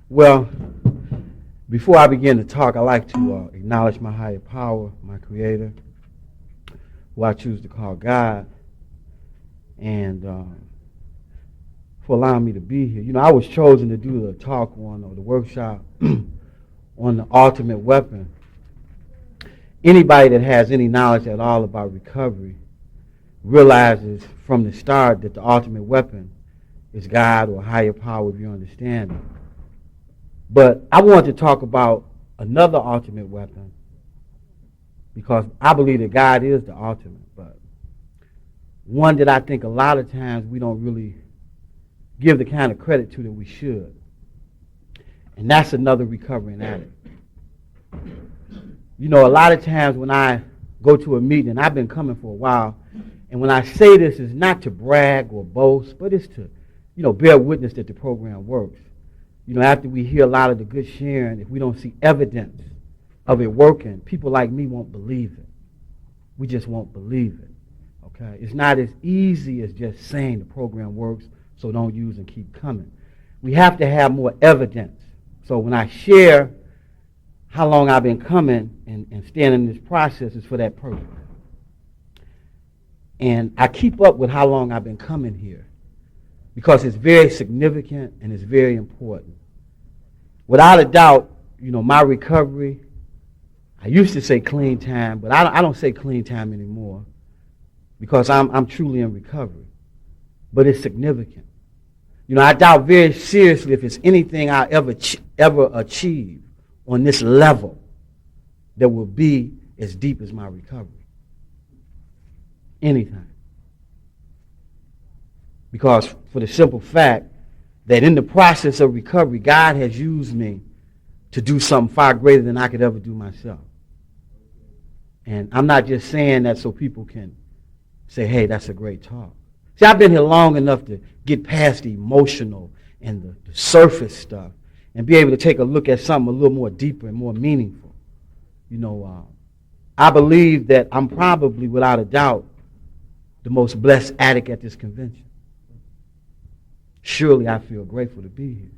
Well, before I begin to talk, I like to acknowledge my higher power, my Creator, who I choose to call God, and for allowing me to be here. You know, I was chosen to do the talk on, or the workshop on the ultimate weapon. Anybody that has any knowledge at all about recovery realizes from the start that the ultimate weapon is God or higher power, if you understand it. But I want to talk about another ultimate weapon because I believe that God is the ultimate, but one that I think a lot of times we don't really give the kind of credit to that we should. And that's another recovering addict. You know, a lot of times when I go to a meeting, and I've been coming for a while, and when I say this, it's not to brag or boast, but it's to, bear witness that the program works. After we hear a lot of the good sharing, if we don't see evidence of it working, people like me won't believe it. We just won't believe it, okay? It's not as easy as just saying the program works, so don't use and keep coming. We have to have more evidence. So when I share how long I've been coming and staying in this process, is for that purpose. And I keep up with how long I've been coming here because it's very significant and it's very important. Without a doubt, my recovery, I used to say clean time, but I don't say clean time anymore because I'm truly in recovery. But it's significant. I doubt very seriously if it's anything I ever achieve on this level that will be as deep as my recovery. Anytime. Because for the simple fact that in the process of recovery, God has used me to do something far greater than I could ever do myself. And I'm not just saying that so people can say, hey, that's a great talk. See, I've been here long enough to get past the emotional and the surface stuff and be able to take a look at something a little more deeper and more meaningful. I believe that I'm probably, without a doubt, the most blessed addict at this convention. Surely I feel grateful to be here.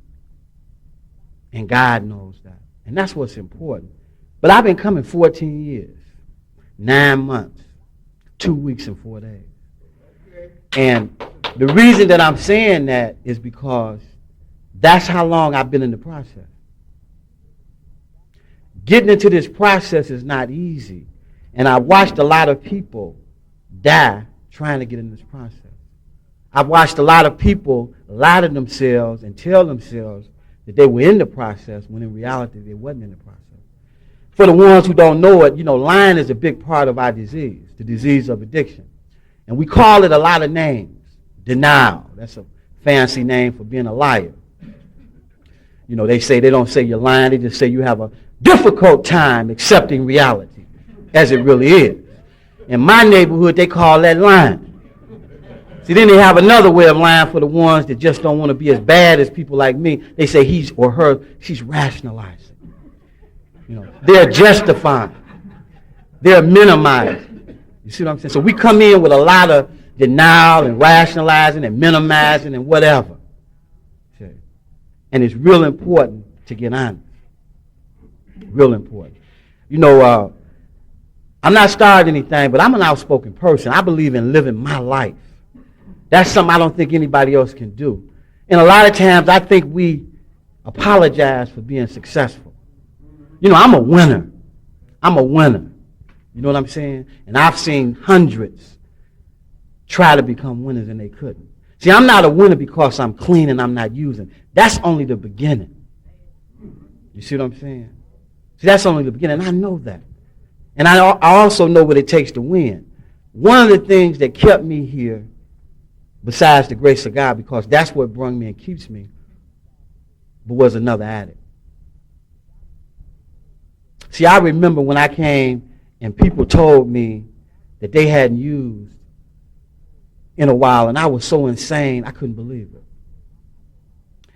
And God knows that. And that's what's important. But I've been coming 14 years, 9 months, 2 weeks and 4 days. And the reason that I'm saying that is because that's how long I've been in the process. Getting into this process is not easy. And I watched a lot of people die trying to get in this process. I've watched a lot of people lie to themselves and tell themselves that they were in the process when in reality they wasn't in the process. For the ones who don't know it, lying is a big part of our disease, the disease of addiction. And we call it a lot of names. Denial, that's a fancy name for being a liar. They don't say you're lying, they just say you have a difficult time accepting reality as it really is. In my neighborhood, they call that lying. See, then they have another way of lying for the ones that just don't want to be as bad as people like me. They say he's or her, she's rationalizing. They're justifying. They're minimizing. You see what I'm saying? So we come in with a lot of denial and rationalizing and minimizing and whatever. Okay. And it's real important to get honest. Real important. I'm not starting anything, but I'm an outspoken person. I believe in living my life. That's something I don't think anybody else can do. And a lot of times I think we apologize for being successful. I'm a winner. I'm a winner. You know what I'm saying? And I've seen hundreds try to become winners and they couldn't. See, I'm not a winner because I'm clean and I'm not using. That's only the beginning. You see what I'm saying? See, that's only the beginning. I know that. And I also know what it takes to win. One of the things that kept me here, besides the grace of God, because that's what brought me and keeps me, but was another addict. See, I remember when I came and people told me that they hadn't used in a while, and I was so insane, I couldn't believe it.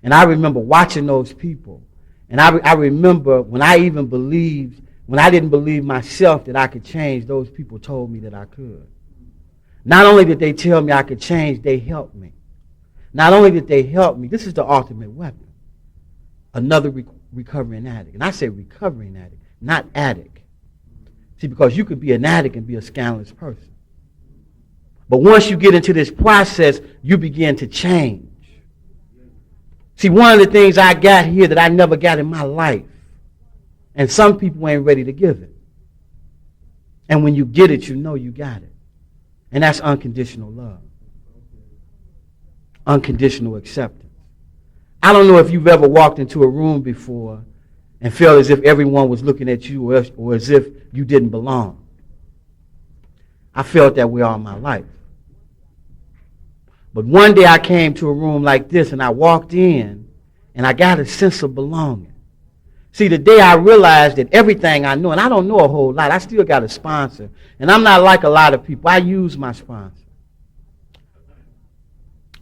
And I remember watching those people. And I remember when I didn't believe myself that I could change, those people told me that I could. Not only did they tell me I could change, they helped me. Not only did they help me, this is the ultimate weapon. Another recovering addict. And I say recovering addict, not addict. See, because you could be an addict and be a scandalous person. But once you get into this process, you begin to change. See, one of the things I got here that I never got in my life, and some people ain't ready to give it. And when you get it, you know you got it. And that's unconditional love. Unconditional acceptance. I don't know if you've ever walked into a room before and felt as if everyone was looking at you or as if you didn't belong. I felt that way all my life. But one day I came to a room like this and I walked in and I got a sense of belonging. See, the day I realized that everything I know, and I don't know a whole lot, I still got a sponsor. And I'm not like a lot of people. I use my sponsor.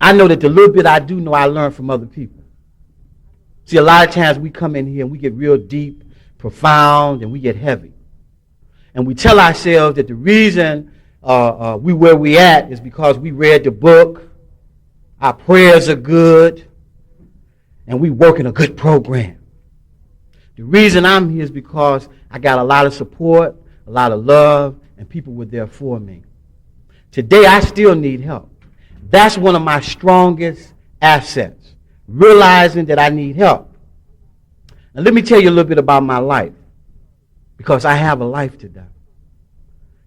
I know that the little bit I do know, I learn from other people. See, a lot of times we come in here and we get real deep, profound, and we get heavy. And we tell ourselves that the reason we where we at is because we read the book, our prayers are good, and we work in a good program. The reason I'm here is because I got a lot of support, a lot of love, and people were there for me. Today, I still need help. That's one of my strongest assets, realizing that I need help. Now, let me tell you a little bit about my life, because I have a life today.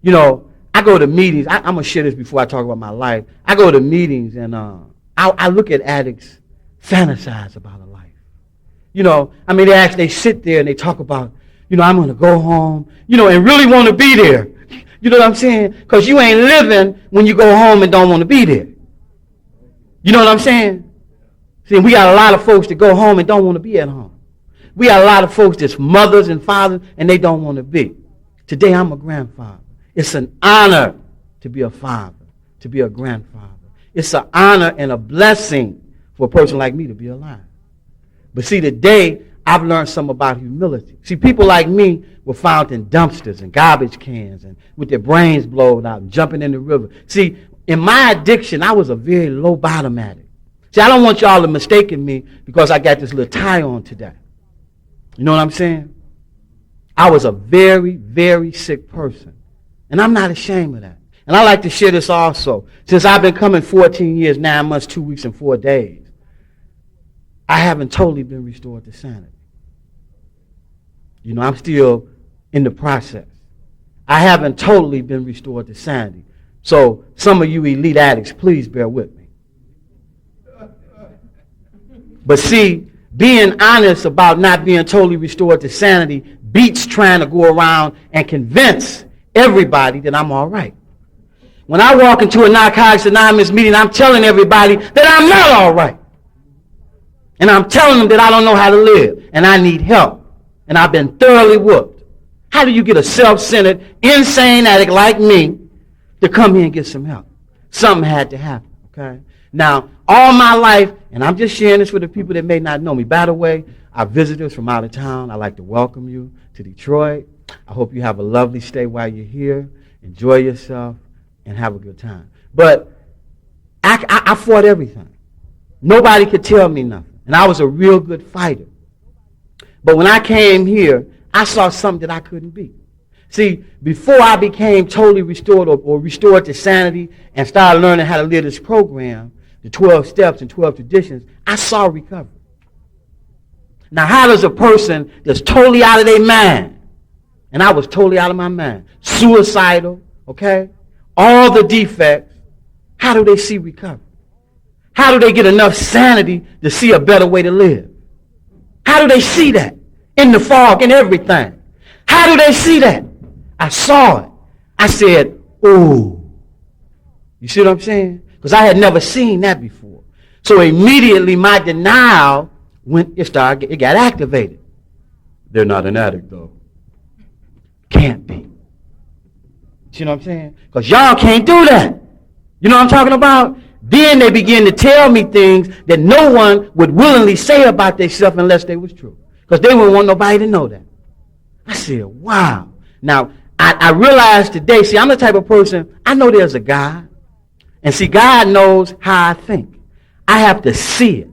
You know, I go to meetings. I'm going to share this before I talk about my life. I go to meetings, and I look at addicts fantasize about a life. You know, I mean, they sit there and they talk about, you know, I'm going to go home, you know, and really want to be there. You know what I'm saying? Because you ain't living when you go home and don't want to be there. You know what I'm saying? See, we got a lot of folks that go home and don't want to be at home. We got a lot of folks that's mothers and fathers and they don't want to be. Today, I'm a grandfather. It's an honor to be a father, to be a grandfather. It's an honor and a blessing for a person like me to be alive. But see, today, I've learned something about humility. See, people like me were found in dumpsters and garbage cans and with their brains blown out and jumping in the river. See, in my addiction, I was a very low bottom addict. See, I don't want y'all to mistake me because I got this little tie on today. You know what I'm saying? I was a very, very sick person. And I'm not ashamed of that. And I like to share this also. Since I've been coming 14 years, 9 months, 2 weeks, and 4 days, I haven't totally been restored to sanity. You know, I'm still in the process. I haven't totally been restored to sanity. So some of you elite addicts, please bear with me. But see, being honest about not being totally restored to sanity beats trying to go around and convince everybody that I'm all right. When I walk into a Narcotics Anonymous meeting, I'm telling everybody that I'm not all right. And I'm telling them that I don't know how to live and I need help. And I've been thoroughly whooped. How do you get a self-centered, insane addict like me to come here and get some help? Something had to happen, okay? Now, all my life, and I'm just sharing this with the people that may not know me. By the way, our visitors from out of town, I'd like to welcome you to Detroit. I hope you have a lovely stay while you're here. Enjoy yourself and have a good time. But I fought everything. Nobody could tell me nothing. And I was a real good fighter. But when I came here, I saw something that I couldn't be. See, before I became totally restored or restored to sanity and started learning how to live this program, the 12 steps and 12 traditions, I saw recovery. Now, how does a person that's totally out of their mind, and I was totally out of my mind, suicidal, okay, all the defects, how do they see recovery? How do they get enough sanity to see a better way to live? How do they see that? In the fog and everything. How do they see that? I saw it. I said, ooh. You see what I'm saying? Because I had never seen that before. So immediately my denial, it got activated. They're not an addict, though. Can't be. You know what I'm saying? Because y'all can't do that. You know what I'm talking about? Then they begin to tell me things that no one would willingly say about themselves unless they was true. Because they wouldn't want nobody to know that. I said, wow. Now, I realized today, see, I'm the type of person, I know there's a God. And see, God knows how I think. I have to see it.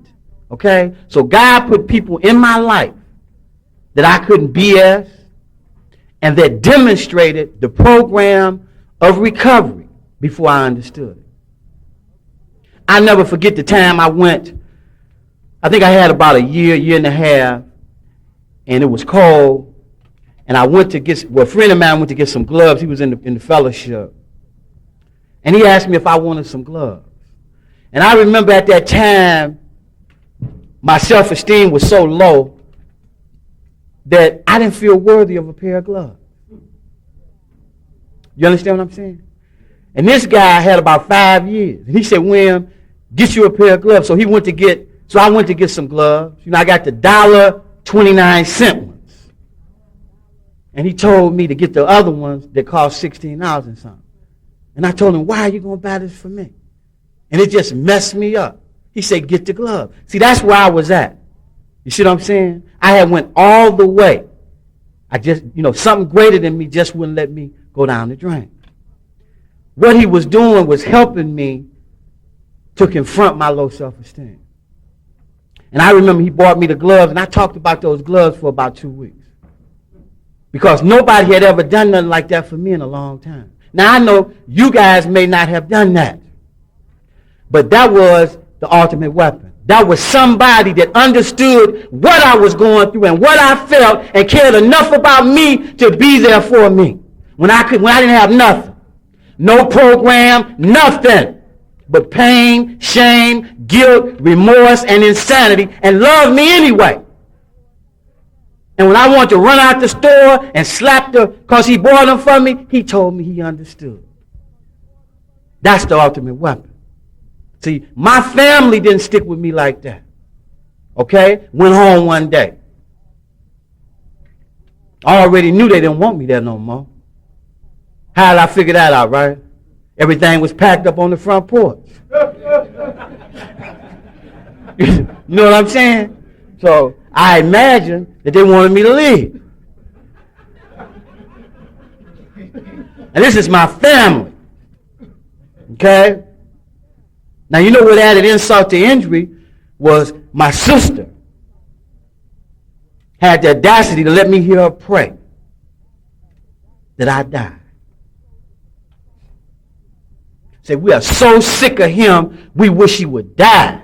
Okay? So God put people in my life that I couldn't BS and that demonstrated the program of recovery before I understood it. I never forget the time I went, I think I had about a year and a half, and it was cold, and I went to get, well, a friend of mine went to get some gloves. He was in the fellowship, and he asked me if I wanted some gloves. And I remember at that time, my self-esteem was so low that I didn't feel worthy of a pair of gloves. You understand what I'm saying? And this guy had about 5 years. And he said, William, get you a pair of gloves. So I went to get some gloves. You know, I got the $1.29 ones. And he told me to get the other ones that cost $16 and something. And I told him, why are you going to buy this for me? And it just messed me up. He said, get the glove. See, that's where I was at. You see what I'm saying? I had went all the way. I just, something greater than me just wouldn't let me go down the drain. What he was doing was helping me to confront my low self-esteem. And I remember he bought me the gloves, and I talked about those gloves for about 2 weeks. Because nobody had ever done nothing like that for me in a long time. Now, I know you guys may not have done that. But that was the ultimate weapon. That was somebody that understood what I was going through and what I felt and cared enough about me to be there for me. When I didn't have nothing. No program, nothing. But pain, shame, guilt, remorse, and insanity, and loved me anyway. And when I wanted to run out the store and slap because he bought them for me, he told me he understood. That's the ultimate weapon. See, my family didn't stick with me like that. Okay? Went home one day. I already knew they didn't want me there no more. How did I figure that out, right? Everything was packed up on the front porch. You know what I'm saying? So I imagined that they wanted me to leave. And this is my family. Okay? Now, you know what added insult to injury was my sister had the audacity to let me hear her pray that I died. Say, we are so sick of him, we wish he would die.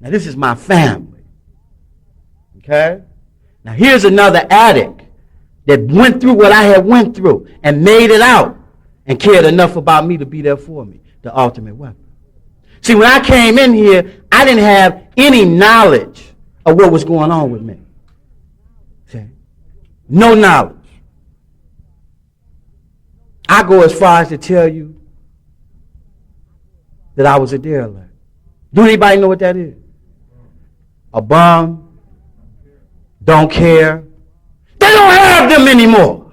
Now, this is my family. Okay? Now, here's another addict that went through what I had went through and made it out and cared enough about me to be there for me. The ultimate weapon. See, when I came in here, I didn't have any knowledge of what was going on with me. Okay? No knowledge. I go as far as to tell you that I was a derelict. Do anybody know what that is? A bum. Don't care. They don't have them anymore.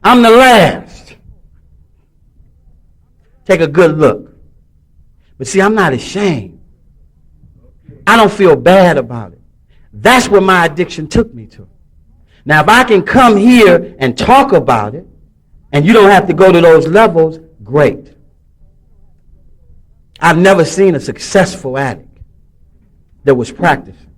I'm the last. Take a good look. But see, I'm not ashamed. I don't feel bad about it. That's where my addiction took me to. Now, if I can come here and talk about it, and you don't have to go to those levels, great. I've never seen a successful addict that was practicing.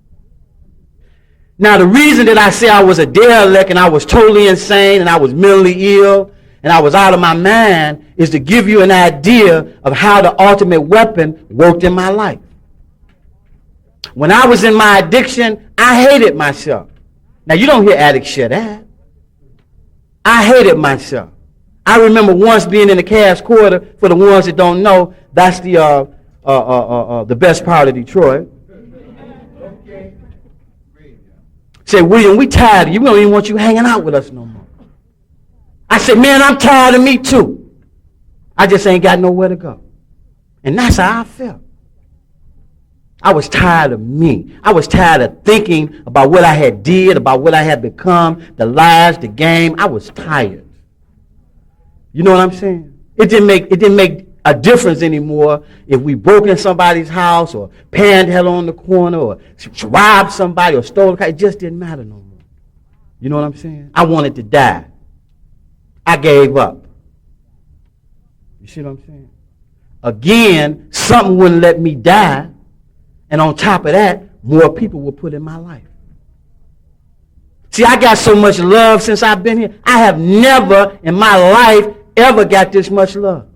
Now, the reason that I say I was a derelict and I was totally insane and I was mentally ill and I was out of my mind is to give you an idea of how the ultimate weapon worked in my life. When I was in my addiction, I hated myself. Now, you don't hear addicts share that. I hated myself. I remember once being in the Cash Quarter. For the ones that don't know, that's the best part of Detroit. Say, William, we tired of you. We don't even want you hanging out with us no more. I said, man, I'm tired of me too. I just ain't got nowhere to go. And that's how I felt. I was tired of me. I was tired of thinking about what I had did, about what I had become, the lies, the game. I was tired. You know what I'm saying? It didn't make a difference anymore if we broke in somebody's house or panhandled on the corner or robbed somebody or stole a car. It just didn't matter no more. You know what I'm saying? I wanted to die. I gave up. You see what I'm saying? Again, something wouldn't let me die. And on top of that, more people were put in my life. See, I got so much love since I've been here. I have never in my life ever got this much love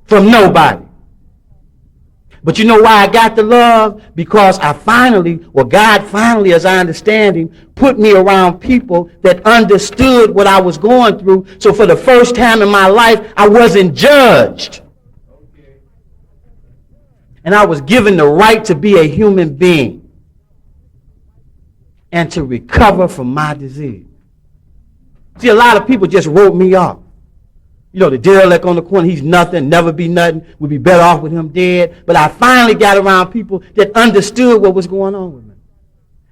from nobody. But you know why I got the love? Because God finally, as I understand him, put me around people that understood what I was going through. So for the first time in my life, I wasn't judged. And I was given the right to be a human being and to recover from my disease. See, a lot of people just wrote me off. You know, the derelict on the corner, he's nothing, never be nothing. We'd be better off with him dead. But I finally got around people that understood what was going on with me.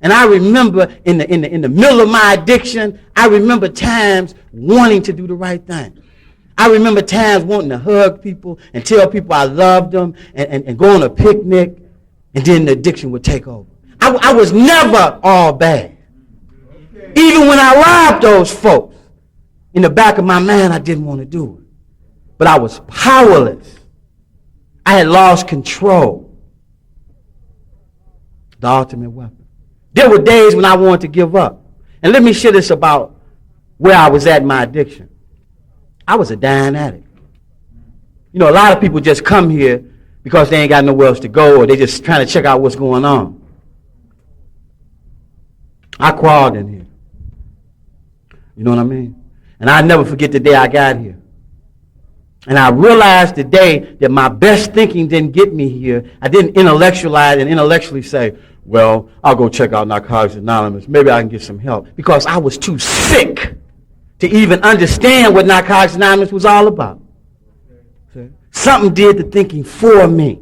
And I remember in the middle of my addiction, I remember times wanting to do the right thing. I remember times wanting to hug people and tell people I loved them and go on a picnic, and then the addiction would take over. I was never all bad. Even when I robbed those folks, in the back of my mind, I didn't want to do it. But I was powerless. I had lost control. The ultimate weapon. There were days when I wanted to give up. And let me share this about where I was at in my addiction. I was a dying addict. You know, a lot of people just come here because they ain't got nowhere else to go, or they just trying to check out what's going on. I crawled in here. You know what I mean? And I'll never forget the day I got here. And I realized today that my best thinking didn't get me here. I didn't intellectualize and intellectually say, well, I'll go check out Narcotics Anonymous. Maybe I can get some help. Because I was too sick to even understand what Narcotics Anonymous was all about. Something did the thinking for me.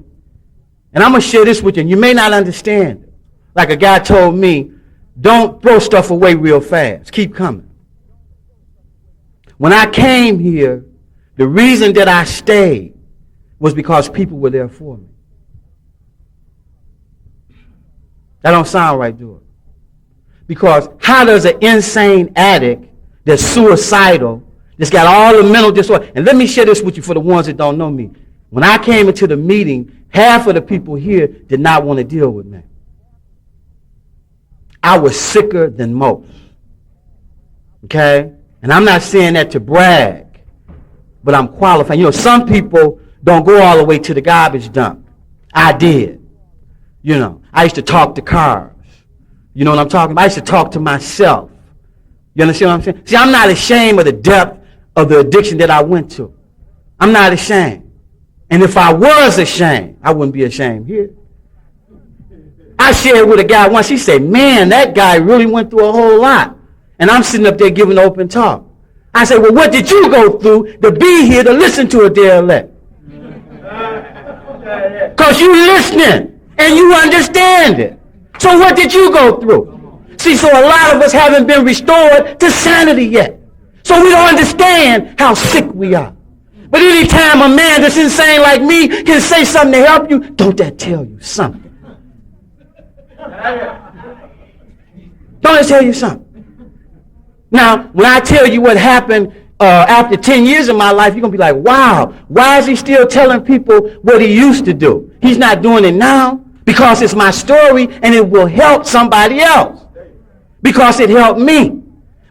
And I'm going to share this with you, and you may not understand it. Like a guy told me, don't throw stuff away real fast. Keep coming. When I came here, the reason that I stayed was because people were there for me. That don't sound right, do it? Because how does an insane addict that's suicidal, that's got all the mental disorder, and let me share this with you for the ones that don't know me. When I came into the meeting, half of the people here did not want to deal with me. I was sicker than most. Okay? And I'm not saying that to brag, but I'm qualified. You know, some people don't go all the way to the garbage dump. I did. You know, I used to talk to cars. You know what I'm talking about? I used to talk to myself. You understand what I'm saying? See, I'm not ashamed of the depth of the addiction that I went to. I'm not ashamed. And if I was ashamed, I wouldn't be ashamed here. I shared with a guy once. He said, man, that guy really went through a whole lot. And I'm sitting up there giving open talk. I said, well, what did you go through to be here to listen to a derelict? Because you listening and you understand it. So what did you go through? See, so a lot of us haven't been restored to sanity yet. So we don't understand how sick we are. But anytime a man that's insane like me can say something to help you, don't that tell you something? Don't it tell you something? Now, when I tell you what happened after 10 years of my life, you're going to be like, wow, why is he still telling people what he used to do? He's not doing it now because it's my story and it will help somebody else because it helped me.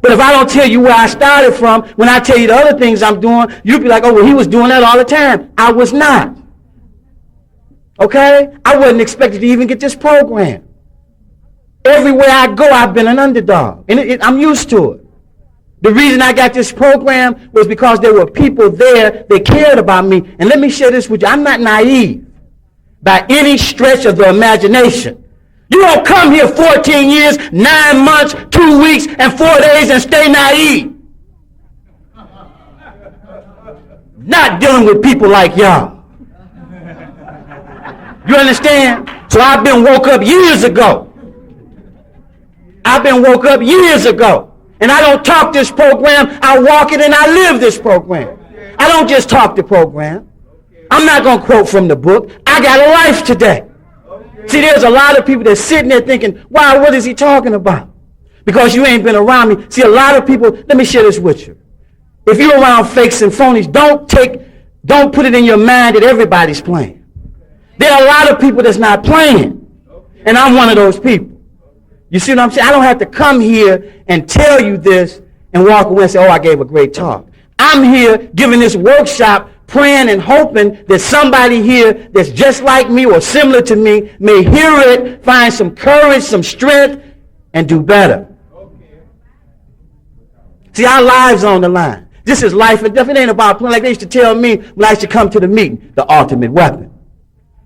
But if I don't tell you where I started from, when I tell you the other things I'm doing, you'll be like, oh, well, he was doing that all the time. I was not. Okay? I wasn't expected to even get this program. Everywhere I go, I've been an underdog. And I'm used to it. The reason I got this program was because there were people there that cared about me. And let me share this with you. I'm not naive by any stretch of the imagination. You don't come here 14 years, 9 months, 2 weeks, and 4 days and stay naive. Not dealing with people like y'all. You understand? So I've been woke up years ago. And I don't talk this program, I walk it and I live this program. I don't just talk the program. I'm not going to quote from the book. I got a life today. See, there's a lot of people that's sitting there thinking, wow, what is he talking about? Because you ain't been around me. See, a lot of people, let me share this with you. If you're around fakes and phonies, don't put it in your mind that everybody's playing. There are a lot of people that's not playing. And I'm one of those people. You see what I'm saying? I don't have to come here and tell you this and walk away and say, oh, I gave a great talk. I'm here giving this workshop, praying and hoping that somebody here that's just like me or similar to me may hear it, find some courage, some strength, and do better. See, our lives on the line. This is life and death. It ain't about playing. Like they used to tell me when I used to come to the meeting, the ultimate weapon.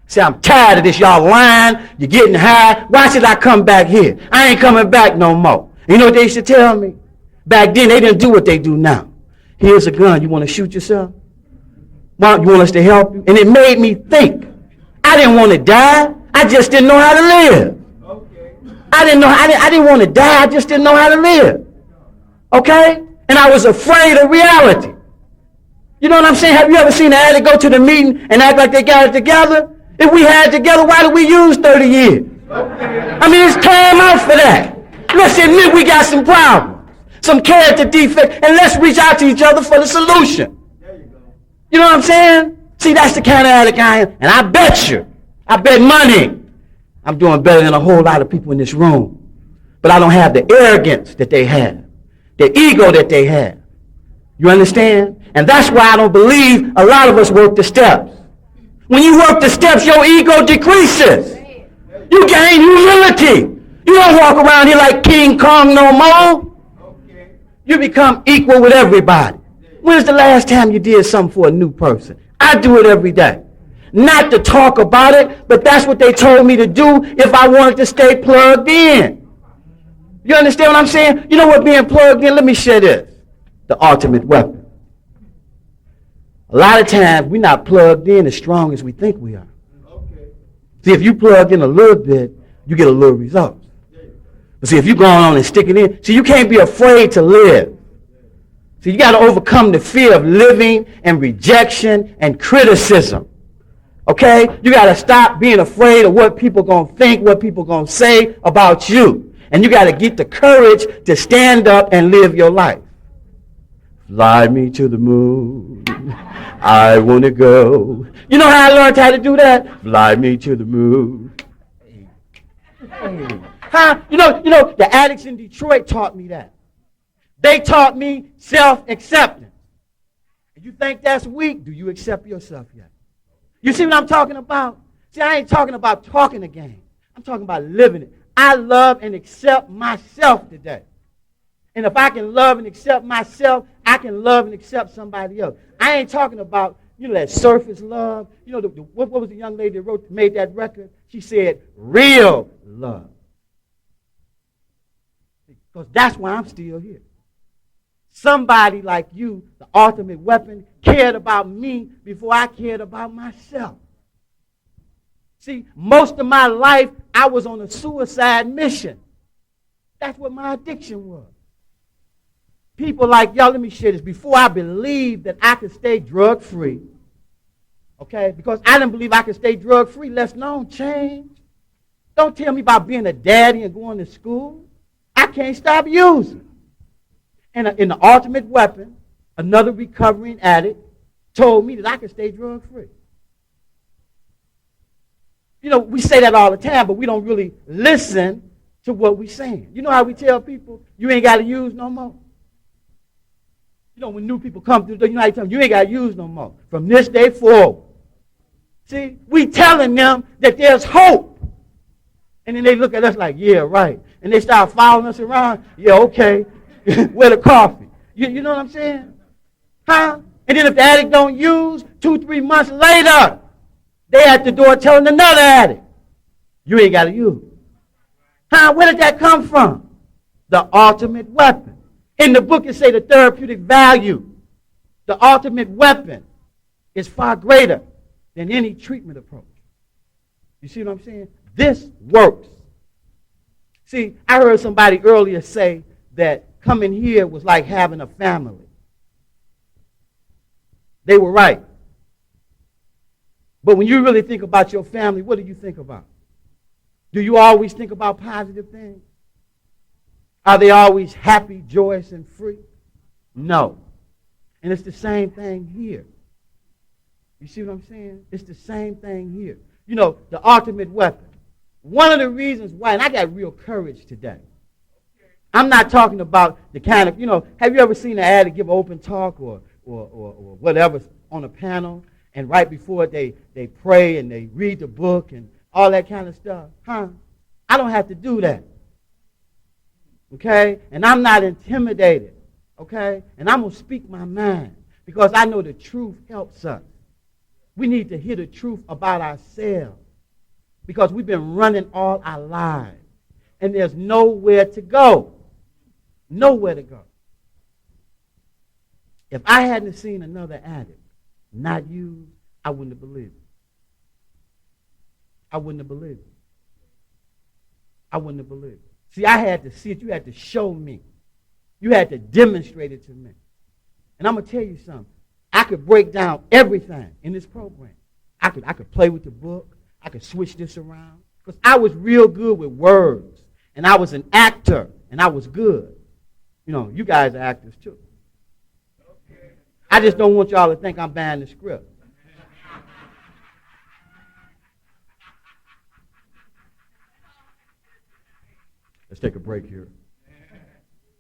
See, I'm tired of this. Y'all lying. You're getting high. Why should I come back here? I ain't coming back no more. You know what they used to tell me? Back then, they didn't do what they do now. Here's a gun. You want to shoot yourself? Well, you want us to help you? And it made me think. I didn't want to die. I just didn't know how to live. I didn't want to die. I just didn't know how to live. Okay? And I was afraid of reality. You know what I'm saying? Have you ever seen an addict go to the meeting and act like they got it together? If we had it together, why did we use 30 years? I mean, it's time out for that. Let's admit we got some problems, some character defects, and let's reach out to each other for the solution. You know what I'm saying? See, that's the kind of addict I am. And I bet money, I'm doing better than a whole lot of people in this room. But I don't have the arrogance that they have, the ego that they have. You understand? And that's why I don't believe a lot of us work the steps. When you work the steps, your ego decreases. You gain humility. You don't walk around here like King Kong no more. You become equal with everybody. When's the last time you did something for a new person? I do it every day. Not to talk about it, but that's what they told me to do if I wanted to stay plugged in. You understand what I'm saying? You know what being plugged in? Let me share this. The ultimate weapon. A lot of times we're not plugged in as strong as we think we are. See, if you plug in a little bit, you get a little results. But see, if you're going on and sticking in, see, you can't be afraid to live. See, you got to overcome the fear of living and rejection and criticism. Okay? You got to stop being afraid of what people going to think, what people going to say about you. And you got to get the courage to stand up and live your life. Fly me to the moon. I want to go. You know how I learned how to do that? Fly me to the moon. Huh? You know, the addicts in Detroit taught me that. They taught me self-acceptance. And you think that's weak? Do you accept yourself yet? You see what I'm talking about? See, I ain't talking about talking the game. I'm talking about living it. I love and accept myself today. And if I can love and accept myself, I can love and accept somebody else. I ain't talking about, that surface love. What was the young lady that made that record? She said, real love. Because that's why I'm still here. Somebody like you, the ultimate weapon, cared about me before I cared about myself. See, most of my life, I was on a suicide mission. That's what my addiction was. People like, y'all, let me share this. Before I believed that I could stay drug-free, okay, because I didn't believe I could stay drug-free, let's known change. Don't tell me about being a daddy and going to school. I can't stop using. And in the ultimate weapon, another recovering addict told me that I could stay drug-free. We say that all the time, but we don't really listen to what we're saying. You know how we tell people, you ain't got to use no more? When new people come through, you know how you tell them, you ain't got to use no more. From this day forward. See, we telling them that there's hope. And then they look at us like, yeah, right. And they start following us around. Yeah, okay. Where the coffee? You know what I'm saying? Huh? And then if the addict don't use, 2-3 months later, they at the door telling another addict, you ain't got to use. Huh? Where did that come from? The ultimate weapon. In the book, it say the therapeutic value. The ultimate weapon is far greater than any treatment approach. You see what I'm saying? This works. See, I heard somebody earlier say that coming here was like having a family. They were right. But when you really think about your family, what do you think about? Do you always think about positive things? Are they always happy, joyous, and free? No. And it's the same thing here. You see what I'm saying? It's the same thing here. You know, the ultimate weapon. One of the reasons why, and I got real courage today. I'm not talking about the kind of, have you ever seen an ad to give open talk or whatever on a panel, and right before they pray and they read the book and all that kind of stuff? I don't have to do that. Okay? And I'm not intimidated. Okay? And I'm going to speak my mind because I know the truth helps us. We need to hear the truth about ourselves because we've been running all our lives and there's nowhere to go. Nowhere to go. If I hadn't seen another addict not used, I wouldn't have believed it. I wouldn't have believed it. I wouldn't have believed it. See, I had to see it. You had to show me. You had to demonstrate it to me. And I'm going to tell you something. I could break down everything in this program. I could play with the book. I could switch this around. Because I was real good with words. And I was an actor. And I was good. You guys are actors too. I just don't want y'all to think I'm buying the script. Let's take a break here.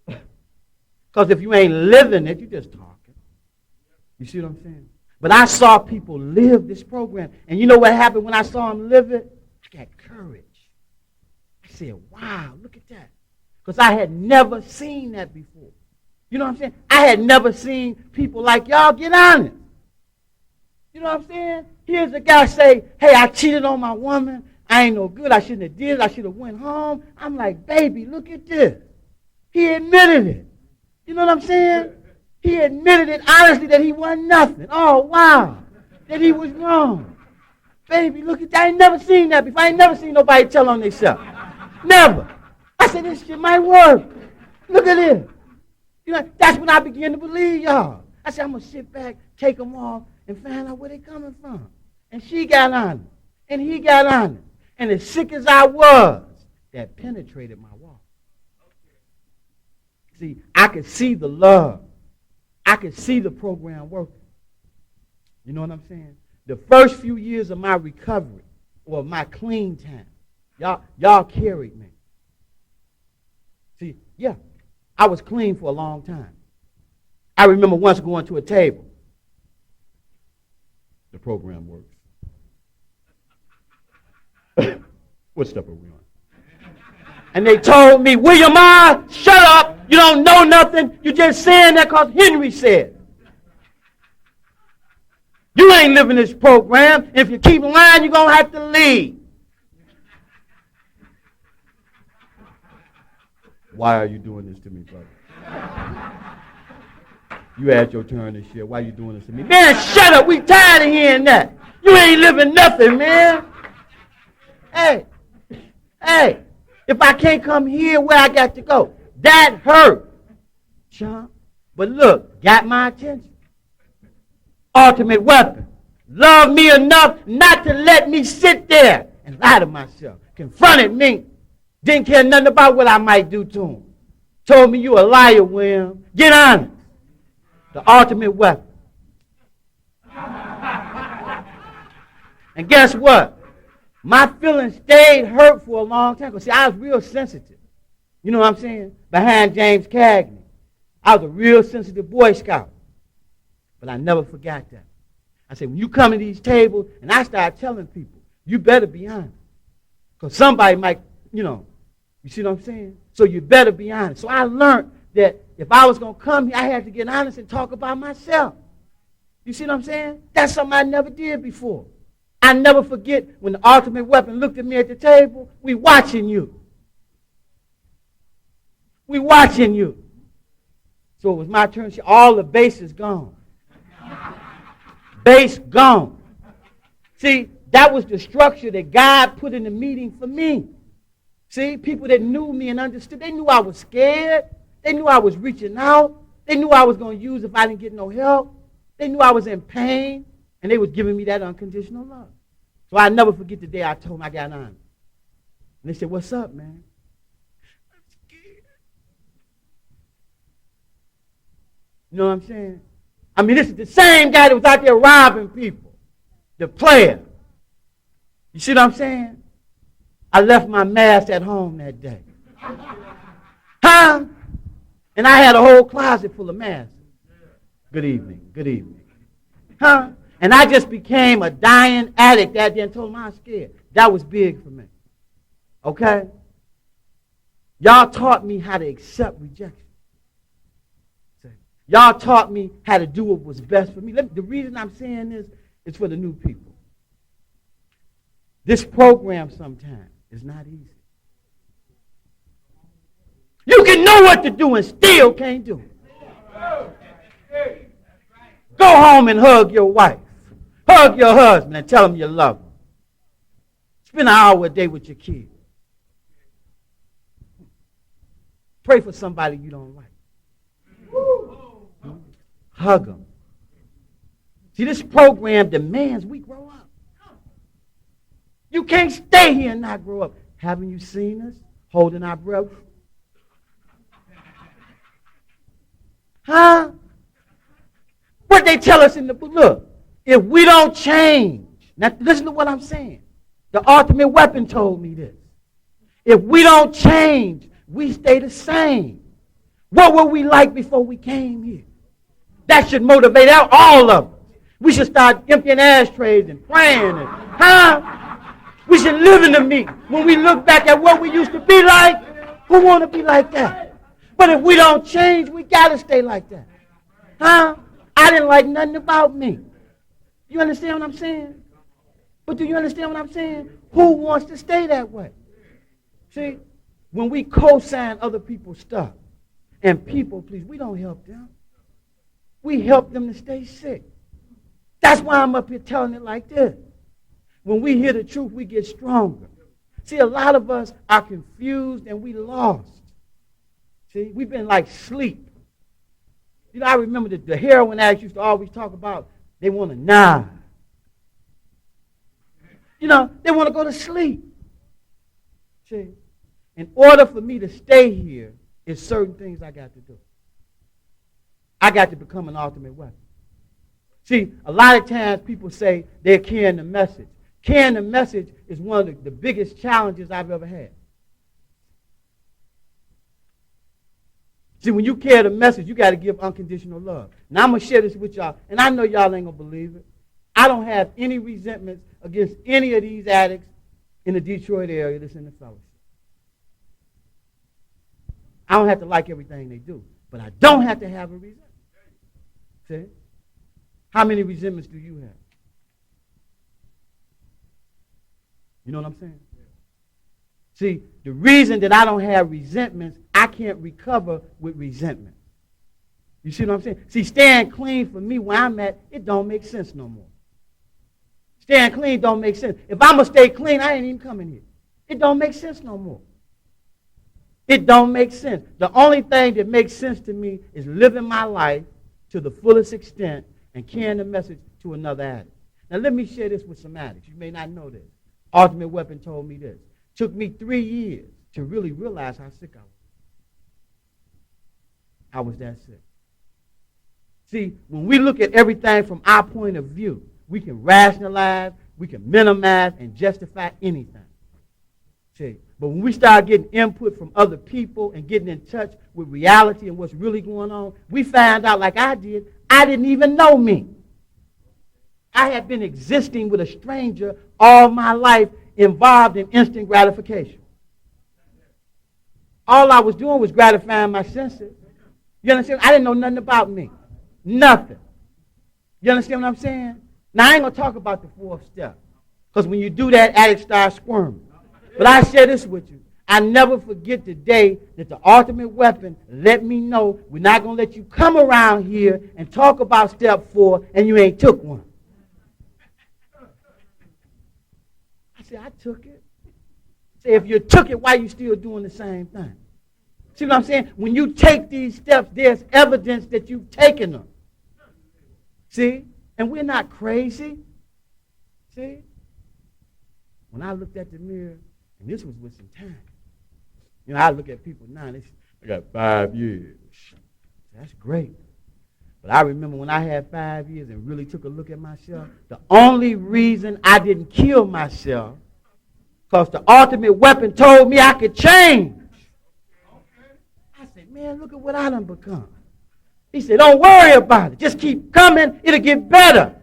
Because if you ain't living it, you're just talking. You see what I'm saying? But I saw people live this program. And you know what happened when I saw them live it? I got courage. I said, wow, look at that. Because I had never seen that before. You know what I'm saying? I had never seen people like y'all get honest. You know what I'm saying? Here's a guy say, hey, I cheated on my woman. I ain't no good. I shouldn't have did it. I should have went home. I'm like, baby, look at this. He admitted it. You know what I'm saying? He admitted it honestly that he wasn't nothing. Oh, wow. That he was wrong. Baby, look at that. I ain't never seen that before. I ain't never seen nobody tell on themselves. Never. I said, this shit might work. Look at this. That's when I began to believe y'all. I said, I'm going to sit back, take them off, and find out where they coming from. And she got on it. And he got on it. And as sick as I was, that penetrated my wall. See, I could see the love. I could see the program working. You know what I'm saying? The first few years of my recovery, or my clean time, y'all carried me. See, yeah, I was clean for a long time. I remember once going to a table. The program works. What step are we on? And they told me, William R., shut up. You don't know nothing. You're just saying that because Henry said. You ain't living this program. If you keep lying, you're going to have to leave. Why are you doing this to me, brother? You had your turn this year. Why are you doing this to me? Man, shut up. We tired of hearing that. You ain't living nothing, man. Hey, if I can't come here, where I got to go? That hurt, chump. But look, got my attention. Ultimate weapon. Love me enough not to let me sit there and lie to myself. Confronted me. Didn't care nothing about what I might do to him. Told me you a liar, William. Get honest. The ultimate weapon. And guess what? My feelings stayed hurt for a long time. Because, see, I was real sensitive. You know what I'm saying? Behind James Cagney. I was a real sensitive Boy Scout. But I never forgot that. I said, when you come to these tables, and I started telling people, you better be honest. Because somebody might, you see what I'm saying? So you better be honest. So I learned that if I was going to come here, I had to get honest and talk about myself. You see what I'm saying? That's something I never did before. I never forget when the ultimate weapon looked at me at the table. We watching you. We watching you. So it was my turn. All the base is gone. Base gone. See, that was the structure that God put in the meeting for me. See, people that knew me and understood, they knew I was scared. They knew I was reaching out. They knew I was going to use if I didn't get no help. They knew I was in pain, and they was giving me that unconditional love. So I never forget the day I told them I got on. And they said, what's up, man? I'm scared. You know what I'm saying? I mean, this is the same guy that was out there robbing people. The player. You see what I'm saying? I left my mask at home that day. Huh? And I had a whole closet full of masks. Good evening. Good evening. Huh? And I just became a dying addict that day and told them I was scared. That was big for me. Okay? Y'all taught me how to accept rejection. Y'all taught me how to do what was best for me. The reason I'm saying this is for the new people. This program sometimes is not easy. You can know what to do and still can't do it. Go home and hug your wife. Hug your husband and tell them you love them. Spend an hour a day with your kids. Pray for somebody you don't like. Hug them. See, this program demands we grow up. You can't stay here and not grow up. Haven't you seen us holding our breath? Huh? What they tell us in the book, look, if we don't change, now listen to what I'm saying. The ultimate weapon told me this. If we don't change, we stay the same. What were we like before we came here? That should motivate all of us. We should start emptying ashtrays and praying. We should live in the meat. When we look back at what we used to be like, who want to be like that? But if we don't change, we got to stay like that. Huh? I didn't like nothing about me. You understand what I'm saying? But do you understand what I'm saying? Who wants to stay that way? See, when we co-sign other people's stuff and people please, we don't help them. We help them to stay sick. That's why I'm up here telling it like this. When we hear the truth, we get stronger. See, a lot of us are confused and we lost. See, we've been like sleep. You know, I remember the heroin addicts used to always talk about they want to nod. You know, they want to go to sleep. See, in order for me to stay here, there's certain things I got to do. I got to become an ultimate weapon. See, a lot of times people say they're carrying the message. Carrying the message is one of the biggest challenges I've ever had. See, when you carry the message, you got to give unconditional love. Now, I'm going to share this with y'all, and I know y'all ain't going to believe it. I don't have any resentments against any of these addicts in the Detroit area that's in the fellowship. I don't have to like everything they do, but I don't have to have a resentment. See? How many resentments do you have? You know what I'm saying? See, the reason that I don't have resentments, I can't recover with resentment. You see what I'm saying? See, staying clean for me where I'm at, it don't make sense no more. Staying clean don't make sense. If I'm going to stay clean, I ain't even coming here. It don't make sense no more. It don't make sense. The only thing that makes sense to me is living my life to the fullest extent and carrying the message to another addict. Now, let me share this with some addicts. You may not know this. Ultimate Weapon told me this. Took me 3 years to really realize how sick I was. I was that sick. See, when we look at everything from our point of view, we can rationalize, we can minimize, and justify anything. See, but when we start getting input from other people and getting in touch with reality and what's really going on, we find out, like I did, I didn't even know me. I had been existing with a stranger all my life, involved in instant gratification. All I was doing was gratifying my senses. You understand? I didn't know nothing about me. Nothing. You understand what I'm saying? Now, I ain't going to talk about the fourth step, because when you do that, addicts start squirming. But I share this with you. I never forget the day that the ultimate weapon let me know we're not going to let you come around here and talk about step 4 and you ain't took one. I said, I took it. Say, if you took it, why you still doing the same thing? See what I'm saying? When you take these steps, there's evidence that you've taken them. See? And we're not crazy. See? When I looked at the mirror, and this was with some time. You know, I look at people now, they say, I got 5 years. That's great. But I remember when I had 5 years and really took a look at myself, the only reason I didn't kill myself, because the ultimate weapon told me I could change. I said, man, look at what I done become. He said, don't worry about it. Just keep coming. It'll get better.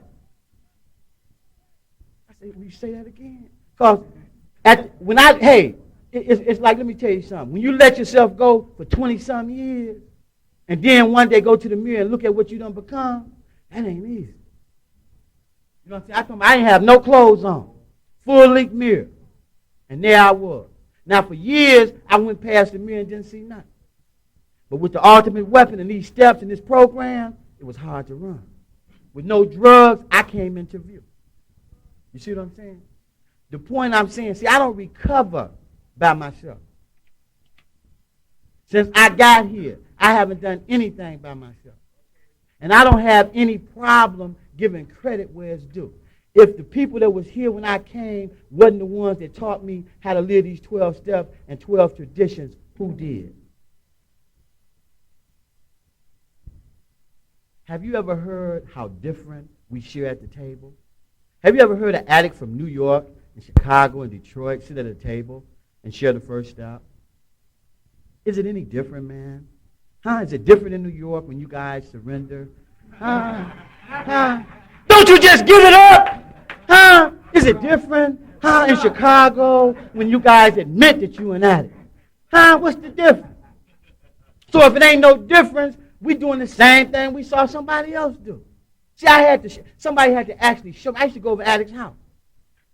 I said, will you say that again? Because it's like, let me tell you something. When you let yourself go for 20-some years, and then one day go to the mirror and look at what you done become, that ain't easy. You know what I'm saying? I told me I didn't have no clothes on. Full length mirror. And there I was. Now for years, I went past the mirror and didn't see nothing. But with the ultimate weapon and these steps in this program, it was hard to run. With no drugs, I came into view. You see what I'm saying? The point I'm saying, see, I don't recover by myself. Since I got here, I haven't done anything by myself. And I don't have any problem giving credit where it's due. If the people that was here when I came wasn't the ones that taught me how to live these 12 steps and 12 traditions, who did? Have you ever heard how different we share at the table? Have you ever heard an addict from New York and Chicago and Detroit sit at a table and share the first step? Is it any different, man? Huh? Is it different in New York when you guys surrender? Huh? Huh? Don't you just give it up? Huh? Is it different? Huh? In Chicago when you guys admit that you an addict? Huh? What's the difference? So if it ain't no difference, we doing the same thing we saw somebody else do. See, somebody had to actually show me. I used to go over Addict's house.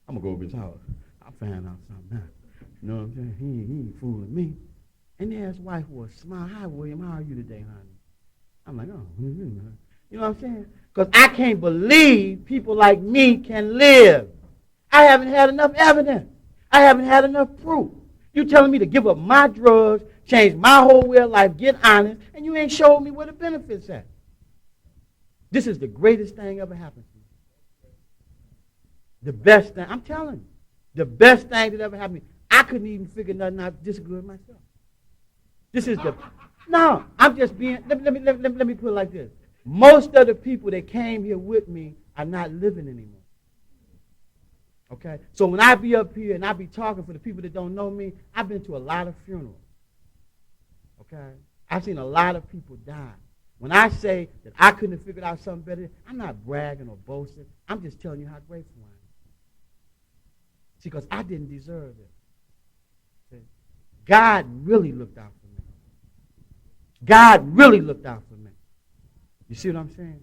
I'm going to go over his house. I found out something now. You know what I'm saying? He ain't fooling me. And there's his wife with a smile. Hi, William. How are you today, honey? I'm like, oh. You know what I'm saying? Because I can't believe people like me can live. I haven't had enough evidence. I haven't had enough proof. You telling me to give up my drugs, change my whole way of life, get honest, and you ain't showed me where the benefits at. This is the greatest thing ever happened to me. The best thing. I'm telling you. The best thing that ever happened to me. I couldn't even figure nothing out this good myself. This is the... No, I'm just being... Let me put it like this. Most of the people that came here with me are not living anymore. Okay? So when I be up here and I be talking for the people that don't know me, I've been to a lot of funerals. Okay? I've seen a lot of people die. When I say that I couldn't have figured out something better, I'm not bragging or boasting. I'm just telling you how grateful I am. See, because I didn't deserve it. See? God really looked out for me. God really looked out for me. You see what I'm saying?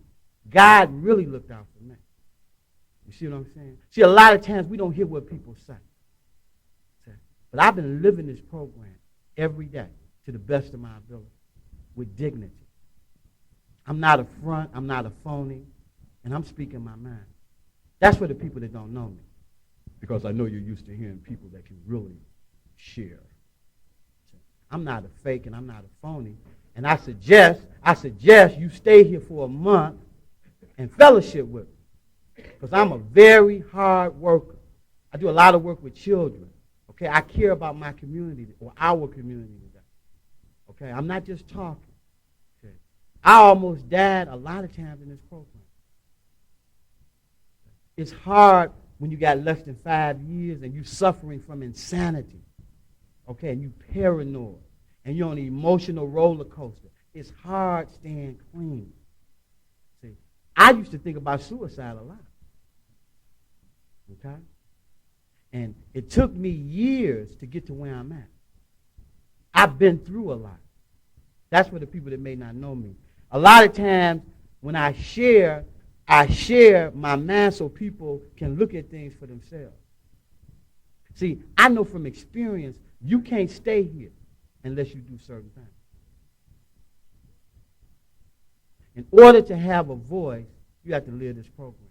God really looked out for me. You see what I'm saying? See, a lot of times we don't hear what people say. See? But I've been living this program every day to the best of my ability with dignity. I'm not a front, I'm not a phony, and I'm speaking my mind. That's for the people that don't know me. Because I know you're used to hearing people that can really share. I'm not a fake and I'm not a phony. And I suggest you stay here for a month and fellowship with me. Because I'm a very hard worker. I do a lot of work with children. Okay, I care about my community or our community today. Okay, I'm not just talking. Okay. I almost died a lot of times in this program. It's hard when you got less than 5 years and you're suffering from insanity. Okay, and you paranoid. And you're on an emotional roller coaster. It's hard staying clean. See, I used to think about suicide a lot. Okay? And it took me years to get to where I'm at. I've been through a lot. That's for the people that may not know me. A lot of times when I share my mind so people can look at things for themselves. See, I know from experience, you can't stay here unless you do certain things. In order to have a voice, you have to live this program.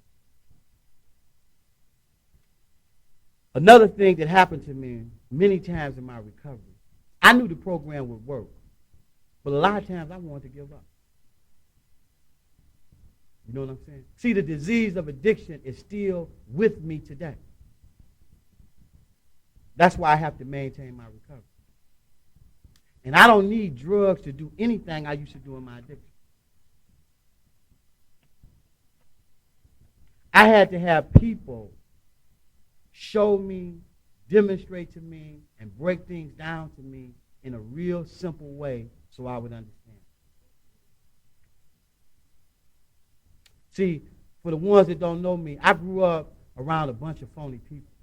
Another thing that happened to me many times in my recovery, I knew the program would work, but a lot of times I wanted to give up. You know what I'm saying? See, the disease of addiction is still with me today. That's why I have to maintain my recovery. And I don't need drugs to do anything I used to do in my addiction. I had to have people show me, demonstrate to me, and break things down to me in a real simple way so I would understand. See, for the ones that don't know me, I grew up around a bunch of phony people.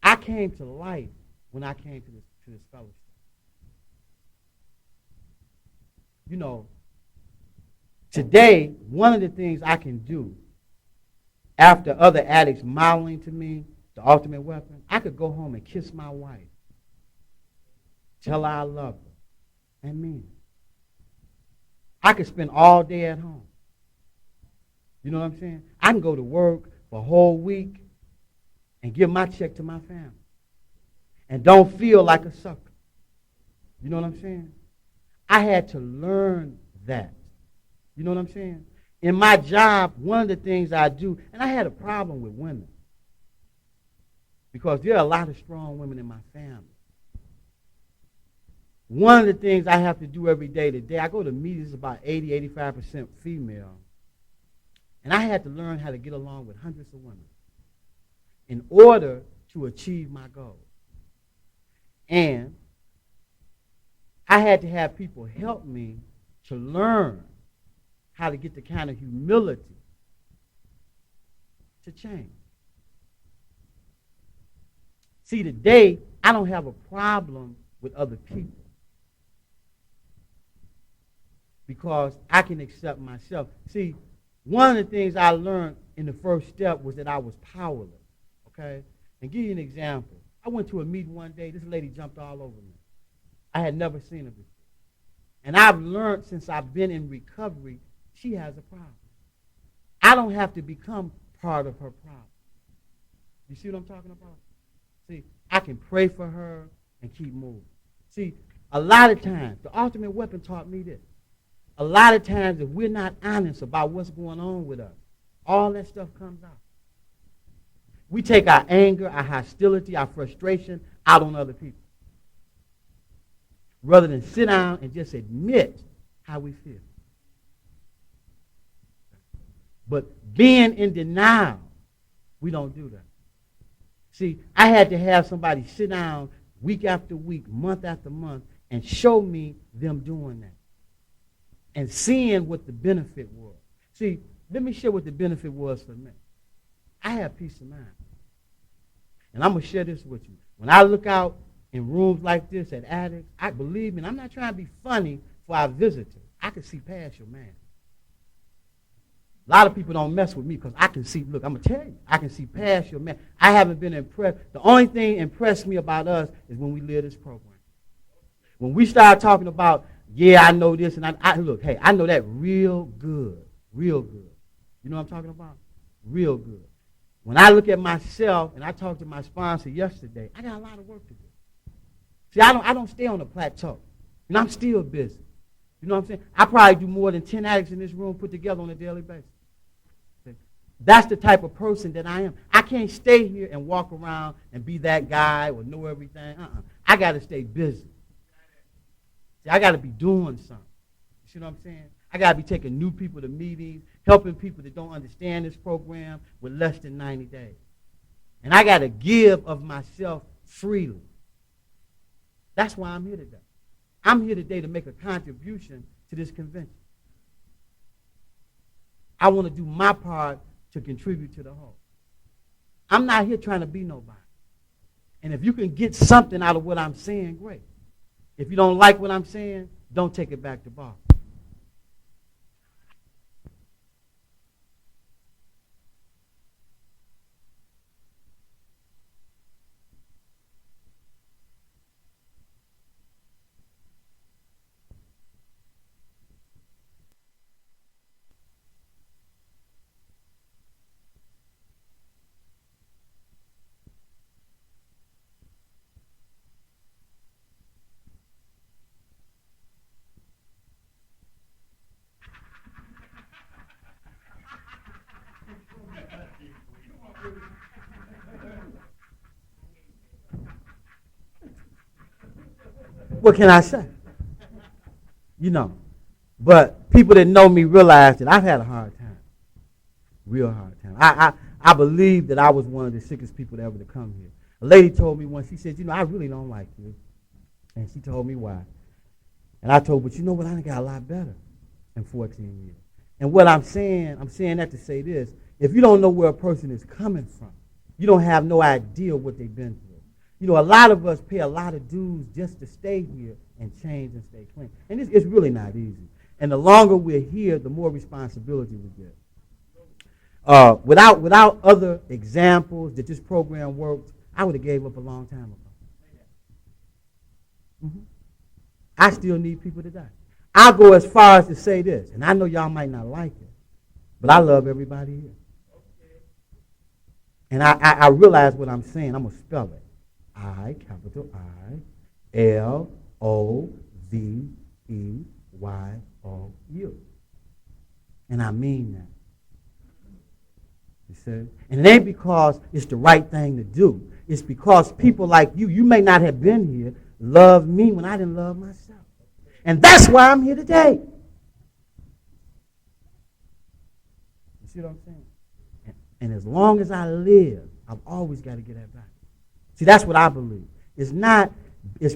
I came to life when I came to this fellowship. You know, today, one of the things I can do after other addicts modeling to me the ultimate weapon, I could go home and kiss my wife, tell her I love her, and mean it. I could spend all day at home. You know what I'm saying? I can go to work for a whole week and give my check to my family and don't feel like a sucker. You know what I'm saying? I had to learn that. You know what I'm saying? In my job, one of the things I do, and I had a problem with women because there are a lot of strong women in my family. One of the things I have to do every day today, I go to meetings about 80-85% female, and I had to learn how to get along with hundreds of women in order to achieve my goal. And I had to have people help me to learn how to get the kind of humility to change. See, today, I don't have a problem with other people because I can accept myself. See, one of the things I learned in the first step was that I was powerless, okay? And give you an example. I went to a meeting one day. This lady jumped all over me. I had never seen her before. And I've learned since I've been in recovery, she has a problem. I don't have to become part of her problem. You see what I'm talking about? See, I can pray for her and keep moving. See, a lot of times, the ultimate weapon taught me this. A lot of times, if we're not honest about what's going on with us, all that stuff comes out. We take our anger, our hostility, our frustration out on other people, rather than sit down and just admit how we feel. But being in denial, we don't do that. See, I had to have somebody sit down week after week, month after month, and show me them doing that and seeing what the benefit was. See, let me share what the benefit was for me. I have peace of mind. And I'm going to share this with you. When I look out in rooms like this at addicts, I believe me, and I'm not trying to be funny for our visitors. I can see past your man. A lot of people don't mess with me because I can see, look, I'm going to tell you, I can see past your man. I haven't been impressed. The only thing impressed me about us is when we live this program. When we start talking about, yeah, I know this, and I look, hey, I know that real good, real good. You know what I'm talking about? Real good. When I look at myself, and I talked to my sponsor yesterday, I got a lot of work to do. See, I don't stay on a plateau. And I'm still busy. You know what I'm saying? I probably do more than 10 addicts in this room put together on a daily basis. See? That's the type of person that I am. I can't stay here and walk around and be that guy or know everything. I got to stay busy. See, I got to be doing something. You see what I'm saying? I got to be taking new people to meetings, helping people that don't understand this program with less than 90 days. And I got to give of myself freely. That's why I'm here today. I'm here today to make a contribution to this convention. I want to do my part to contribute to the whole. I'm not here trying to be nobody. And if you can get something out of what I'm saying, great. If you don't like what I'm saying, don't take it back to bar. What can I say? You know. But people that know me realize that I've had a hard time. Real hard time. I believe that I was one of the sickest people to ever to come here. A lady told me once, she said, you know, I really don't like you. And she told me why. And I told her, but you know what, I done got a lot better in 14 years. And what I'm saying that to say this, if you don't know where a person is coming from, you don't have no idea what they've been through. You know, a lot of us pay a lot of dues just to stay here and change and stay clean. And it's really not easy. And the longer we're here, the more responsibility we get. Without other examples that this program worked, I would have gave up a long time ago. Mm-hmm. I still need people to die. I'll go as far as to say this, and I know y'all might not like it, but I love everybody here. And I realize what I'm saying. I'm going to spell it. I, capital I, L-O-V-E-Y-O-U. And I mean that. You see? And it ain't because it's the right thing to do. It's because people like you may not have been here, love me when I didn't love myself. And that's why I'm here today. You see what I'm saying? And as long as I live, I've always got to get that back. See, that's what I believe. It's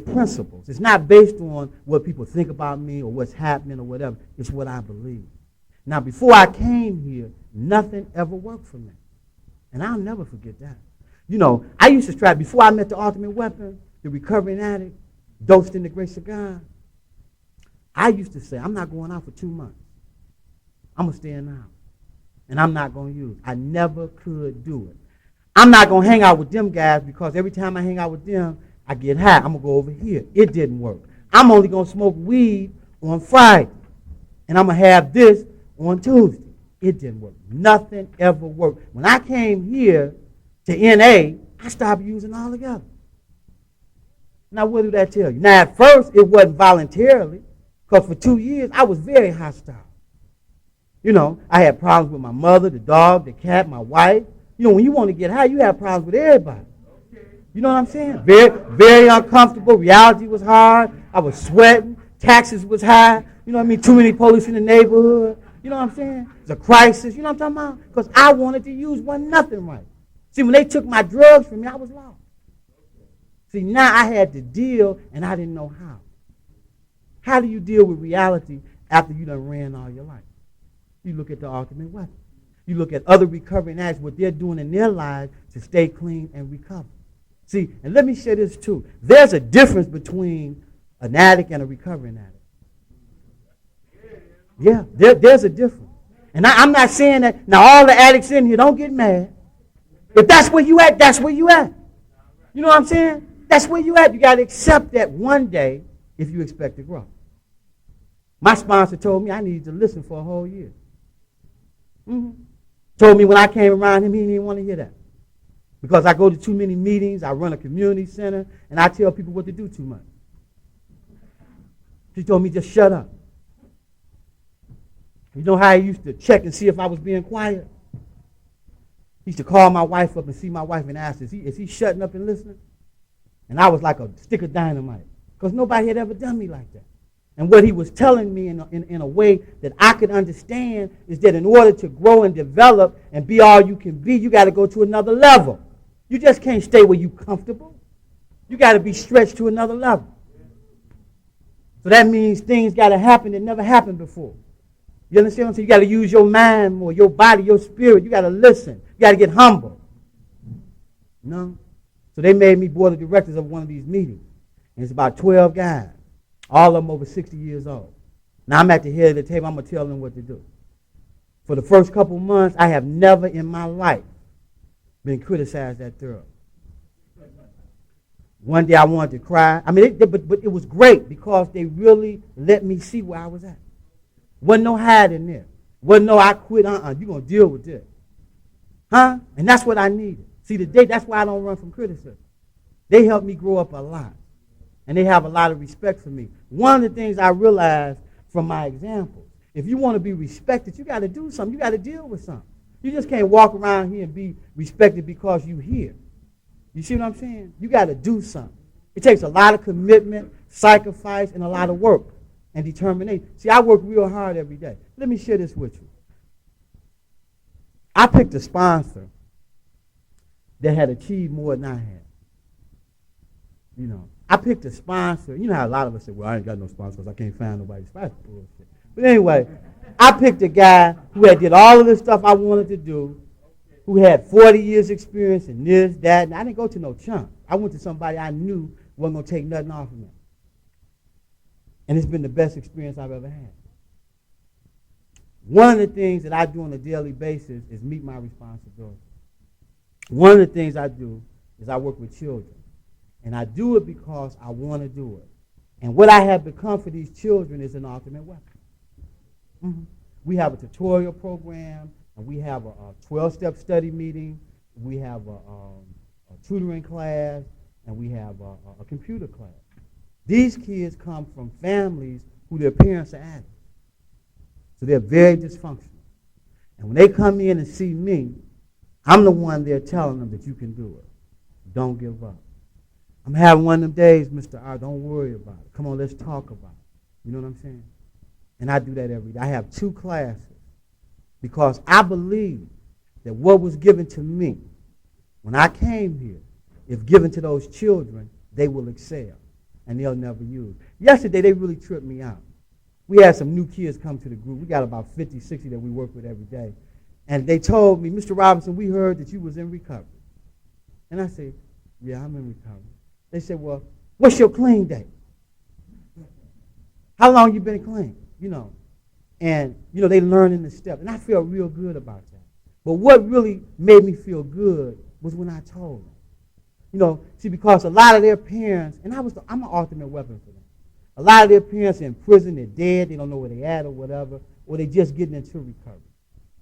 principles. It's not based on what people think about me or what's happening or whatever. It's what I believe. Now, before I came here, nothing ever worked for me. And I'll never forget that. You know, I used to strive, before I met the ultimate weapon, the recovering addict, dosed in the grace of God, I used to say, I'm not going out for 2 months. I'm going to stay in the house. And I'm not going to use. I never could do it. I'm not going to hang out with them guys because every time I hang out with them, I get high. I'm going to go over here. It didn't work. I'm only going to smoke weed on Friday. And I'm going to have this on Tuesday. It didn't work. Nothing ever worked. When I came here to NA, I stopped using altogether. Now, what did that tell you? Now, at first, it wasn't voluntarily because for 2 years, I was very hostile. You know, I had problems with my mother, the dog, the cat, my wife. You know, when you want to get high, you have problems with everybody. You know what I'm saying? Very, very uncomfortable. Reality was hard. I was sweating. Taxes was high. You know what I mean? Too many police in the neighborhood. You know what I'm saying? It's a crisis. You know what I'm talking about? Because I wanted to use wasn't nothing right. See, when they took my drugs from me, I was lost. See, now I had to deal, and I didn't know how. How do you deal with reality after you done ran all your life? You look at the ultimate weapon. You look at other recovering addicts, what they're doing in their lives to stay clean and recover. See, and let me share this too. There's a difference between an addict and a recovering addict. Yeah, there's a difference. And I'm not saying that, now all the addicts in here, don't get mad. If that's where you at, that's where you at. You know what I'm saying? That's where you at. You got to accept that one day if you expect to grow. My sponsor told me I needed to listen for a whole year. Mm-hmm. Told me when I came around him, he didn't want to hear that. Because I go to too many meetings, I run a community center, and I tell people what to do too much. He told me just shut up. You know how he used to check and see if I was being quiet? He used to call my wife up and see my wife and ask, is he shutting up and listening? And I was like a stick of dynamite. Because nobody had ever done me like that. And what he was telling me in a way that I could understand is that in order to grow and develop and be all you can be, you got to go to another level. You just can't stay where you're comfortable. You got to be stretched to another level. So that means things got to happen that never happened before. You understand what I'm saying? You got to use your mind more, your body, your spirit. You got to listen. You got to get humble. No? So they made me board of directors of one of these meetings. And it's about 12 guys. All of them over 60 years old. Now I'm at the head of the table. I'm going to tell them what to do. For the first couple months, I have never in my life been criticized that thoroughly. One day I wanted to cry. I mean, but it was great because they really let me see where I was at. Wasn't no hiding there. Wasn't no I quit. You're going to deal with this. Huh? And that's what I needed. See, today, that's why I don't run from criticism. They helped me grow up a lot. And they have a lot of respect for me. One of the things I realized from my examples, if you want to be respected, you got to do something. You got to deal with something. You just can't walk around here and be respected because you're here. You see what I'm saying? You got to do something. It takes a lot of commitment, sacrifice, and a lot of work and determination. See, I work real hard every day. Let me share this with you. I picked a sponsor that had achieved more than I had. You know, I picked a sponsor. You know how a lot of us say, well, I ain't got no sponsor because I can't find nobody to sponsor. Bullshit. But anyway, I picked a guy who had did all of the stuff I wanted to do, who had 40 years experience in this, that, and I didn't go to no chump. I went to somebody I knew wasn't going to take nothing off of me. And it's been the best experience I've ever had. One of the things that I do on a daily basis is meet my responsibility. One of the things I do is I work with children. And I do it because I want to do it. And what I have become for these children is an ultimate weapon. Mm-hmm. We have a tutorial program, and we have a 12-step study meeting. We have a tutoring class, and we have a computer class. These kids come from families who their parents are addicts. So they're very dysfunctional. And when they come in and see me, I'm the one there telling them that you can do it. Don't give up. I'm having one of them days, Mr. R. Don't worry about it. Come on, let's talk about it. You know what I'm saying? And I do that every day. I have 2 classes because I believe that what was given to me when I came here, if given to those children, they will excel and they'll never use. Yesterday, they really tripped me out. We had some new kids come to the group. We got about 50, 60 that we work with every day. And they told me, Mr. Robinson, we heard that you was in recovery. And I said, yeah, I'm in recovery. They said, well, what's your clean date? How long you been clean? You know. And, you know, they learning the steps. And I feel real good about that. But what really made me feel good was when I told them. You know, see, because a lot of their parents, and I'm an ultimate weapon for them. A lot of their parents are in prison, they're dead, they don't know where they're at or whatever, or they're just getting into recovery.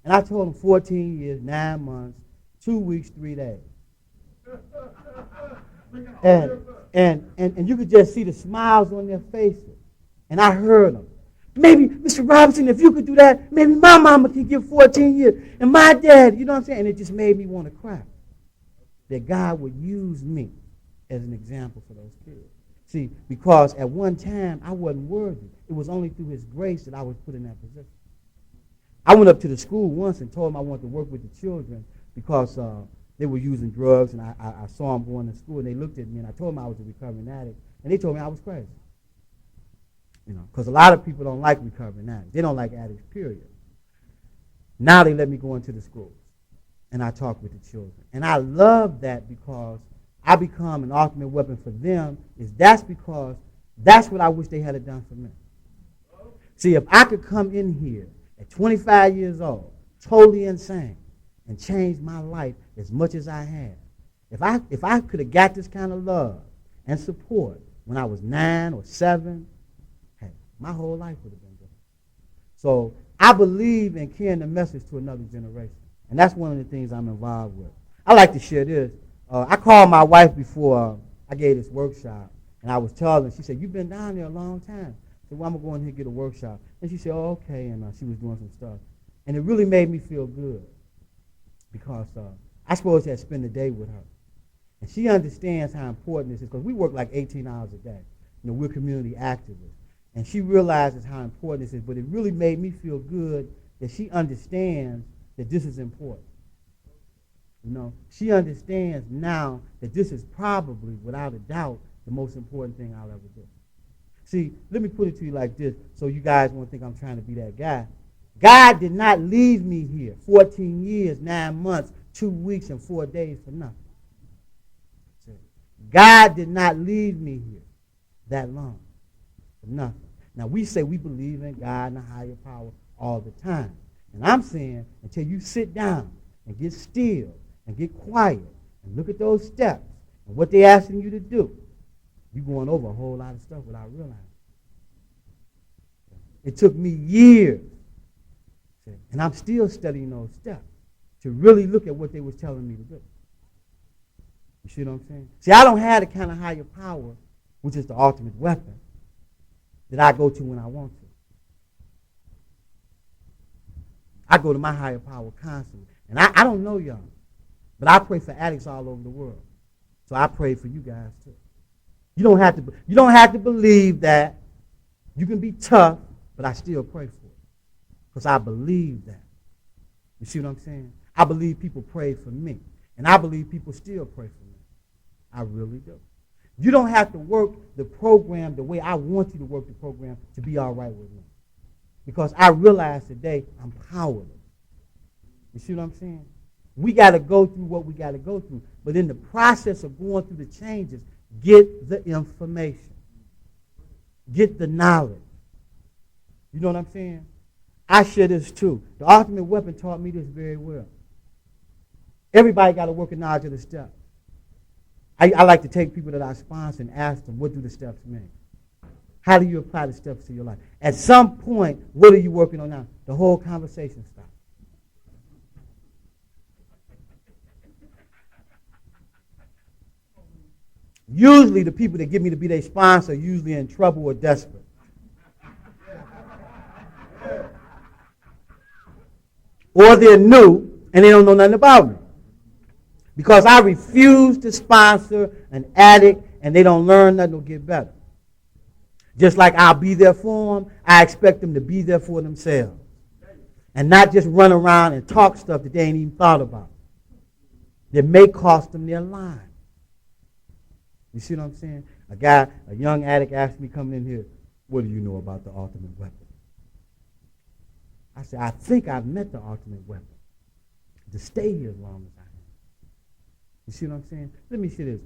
And I told them 14 years, 9 months, 2 weeks, 3 days. And you could just see the smiles on their faces. And I heard them. Maybe, Mr. Robinson, if you could do that, maybe my mama could get 14 years. And my dad, you know what I'm saying? And it just made me want to cry. That God would use me as an example for those kids. See, because at one time, I wasn't worthy. It was only through his grace that I was put in that position. I went up to the school once and told them I wanted to work with the children because they were using drugs, and I saw them going to school, and they looked at me, and I told them I was a recovering addict, and they told me I was crazy. You know, because a lot of people don't like recovering addicts. They don't like addicts, period. Now they let me go into the schools, and I talk with the children. And I love that because I become an ultimate weapon for them. That's because that's what I wish they had done for me. See, if I could come in here at 25 years old, totally insane, and change my life as much as I have, if I could have got this kind of love and support when I was 9 or 7, hey, my whole life would have been different. So I believe in carrying the message to another generation, and that's one of the things I'm involved with. I like to share this. I called my wife before I gave this workshop, and I was telling her, she said, you've been down there a long time. I said, well, I'm going to go in here and get a workshop. And she said, oh, okay, and she was doing some stuff. And it really made me feel good because I supposed to spend the day with her. And she understands how important this is because we work like 18 hours a day. You know, we're community activists. And she realizes how important this is, but it really made me feel good that she understands that this is important. You know, she understands now that this is probably, without a doubt, the most important thing I'll ever do. See, let me put it to you like this so you guys won't think I'm trying to be that guy. God did not leave me here 14 years, 9 months, 2 weeks, and 4 days for nothing. God did not leave me here that long for nothing. Now, we say we believe in God and a higher power all the time. And I'm saying until you sit down and get still and get quiet and look at those steps and what they're asking you to do, you're going over a whole lot of stuff without realizing. It took me years, and I'm still studying those steps to really look at what they was telling me to do. You see what I'm saying? See, I don't have the kind of higher power, which is the ultimate weapon, that I go to when I want to. I go to my higher power constantly. And I don't know y'all, but I pray for addicts all over the world. So I pray for you guys too. You don't have to believe that. You can be tough, but I still pray for it. Because I believe that. You see what I'm saying? I believe people prayed for me. And I believe people still pray for me. I really do. You don't have to work the program the way I want you to work the program to be all right with me. Because I realize today I'm powerless. You see what I'm saying? We got to go through what we got to go through. But in the process of going through the changes, get the information. Get the knowledge. You know what I'm saying? I share this too. The ultimate weapon taught me this very well. Everybody got to work a knowledge of the steps. I like to take people that I sponsor and ask them, what do the steps mean? How do you apply the steps to your life? At some point, what are you working on now? The whole conversation stops. Usually the people that get me to be their sponsor are usually in trouble or desperate. Or they're new and they don't know nothing about me. Because I refuse to sponsor an addict and they don't learn nothing or get better. Just like I'll be there for them, I expect them to be there for themselves. And not just run around and talk stuff that they ain't even thought about. That may cost them their life. You see what I'm saying? A young addict asked me coming in here, what do you know about the ultimate weapon? I said, I think I've met the ultimate weapon. To stay here as long as I am. You see what I'm saying? Let me see this.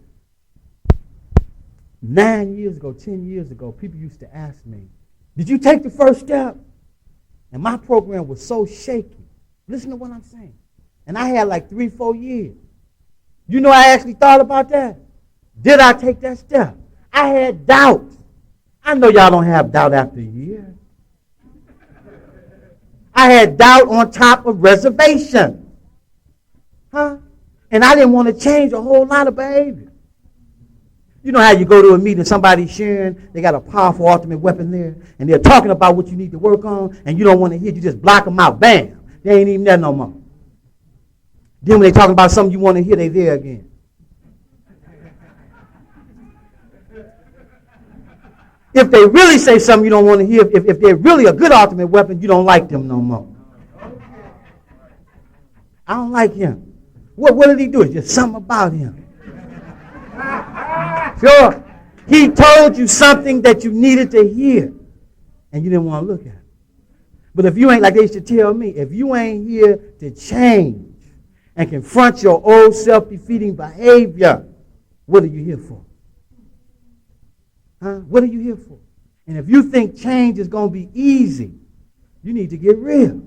9 years ago, 10 years ago, people used to ask me, did you take the first step? And my program was so shaky. Listen to what I'm saying. And I had like 3-4 years. You know I actually thought about that. Did I take that step? I had doubt. I know y'all don't have doubt after a year. I had doubt on top of reservation. Huh? And I didn't want to change a whole lot of behavior. You know how you go to a meeting, somebody's sharing, they got a powerful ultimate weapon there, and they're talking about what you need to work on, and you don't want to hear, you just block them out. Bam. They ain't even there no more. Then when they're talking about something you want to hear, they there again. If they really say something you don't want to hear, if they're really a good ultimate weapon, you don't like them no more. I don't like him. What did he do? It's just something about him. Sure. He told you something that you needed to hear, and you didn't want to look at it. But if you ain't, like they used to tell me, if you ain't here to change and confront your old self-defeating behavior, what are you here for? Huh? What are you here for? And if you think change is going to be easy, you need to get real.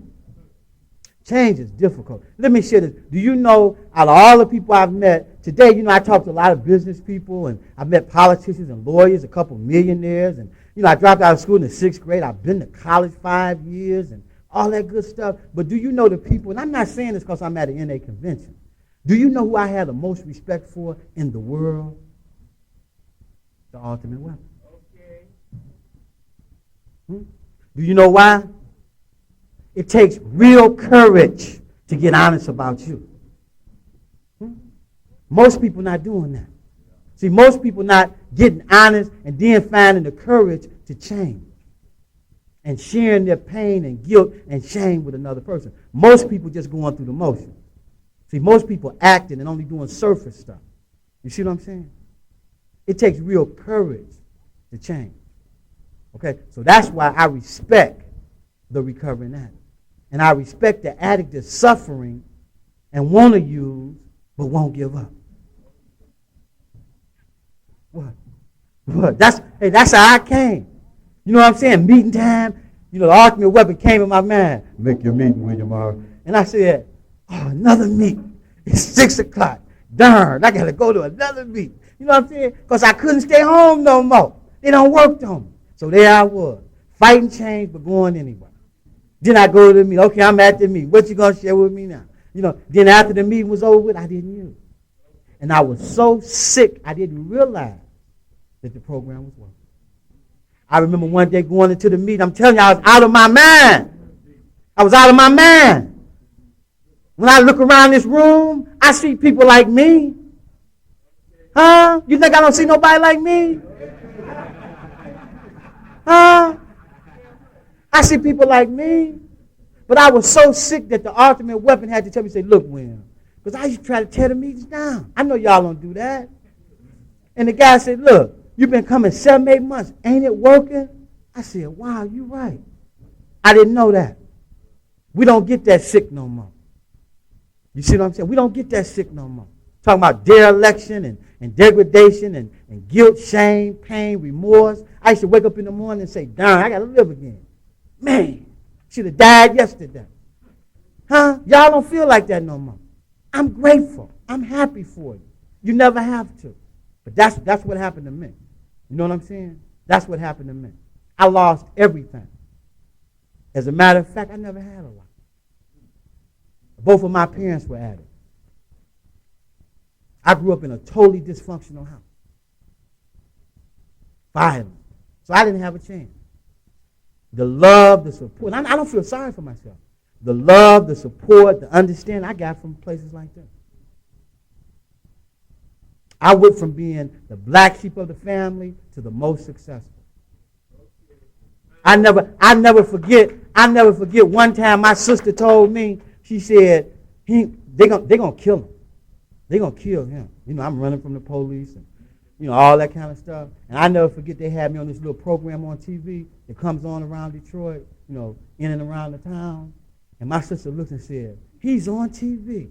Change is difficult. Let me share this. Do you know, out of all the people I've met, today, you know, I talk to a lot of business people, and I've met politicians and lawyers, a couple millionaires, and, you know, I dropped out of school in the 6th grade. I've been to college 5 years and all that good stuff. But do you know the people, and I'm not saying this because I'm at an NA convention. Do you know who I have the most respect for in the world? The ultimate weapon. Okay. Do you know why? It takes real courage to get honest about you. Most people not doing that. See, most people not getting honest and then finding the courage to change and sharing their pain and guilt and shame with another person. Most people just going through the motion. See, most people acting and only doing surface stuff. You see what I'm saying? It takes real courage to change. Okay, so that's why I respect the recovering addict. And I respect the addict that's suffering and want to use but won't give up. What? That's how I came. You know what I'm saying? Meeting time. You know, the ultimate weapon came in my mind. Make your meeting, William R. And I said, oh, another meeting. It's 6 o'clock. Darn, I got to go to another meeting. You know what I'm saying? Because I couldn't stay home no more. They don't work on me. So there I was, fighting change but going anyway. Then I go to the meeting. Okay, I'm at the meeting. What you going to share with me now? You know, then after the meeting was over with, I didn't use it. And I was so sick, I didn't realize that the program was working. I remember one day going into the meeting. I'm telling you, I was out of my mind. I was out of my mind. When I look around this room, I see people like me. Huh? You think I don't see nobody like me? Huh? I see people like me. But I was so sick that the ultimate weapon had to tell me, say, look, William, because I used to try to tear the meetings down. I know y'all don't do that. And the guy said, look, you've been coming 7, 8 months. Ain't it working? I said, wow, you're right. I didn't know that. We don't get that sick no more. You see what I'm saying? We don't get that sick no more. Talking about dereliction and degradation and guilt, shame, pain, remorse. I used to wake up in the morning and say, darn, I got to live again. Man. Should have died yesterday. Huh? Y'all don't feel like that no more. I'm grateful. I'm happy for you. You never have to. But that's what happened to me. You know what I'm saying? That's what happened to me. I lost everything. As a matter of fact, I never had a lot. Both of my parents were addicts. I grew up in a totally dysfunctional house. Violent. So I didn't have a chance. The love, the support. I don't feel sorry for myself. The love, the support, the understanding I got from places like that. I went from being the black sheep of the family to the most successful. I never forget one time my sister told me, she said, they're gonna kill him. They're gonna kill him. You know, I'm running from the police and all that kind of stuff. And I never forget they had me on this little program on TV that comes on around Detroit, in and around the town. And my sister looked and said, he's on TV.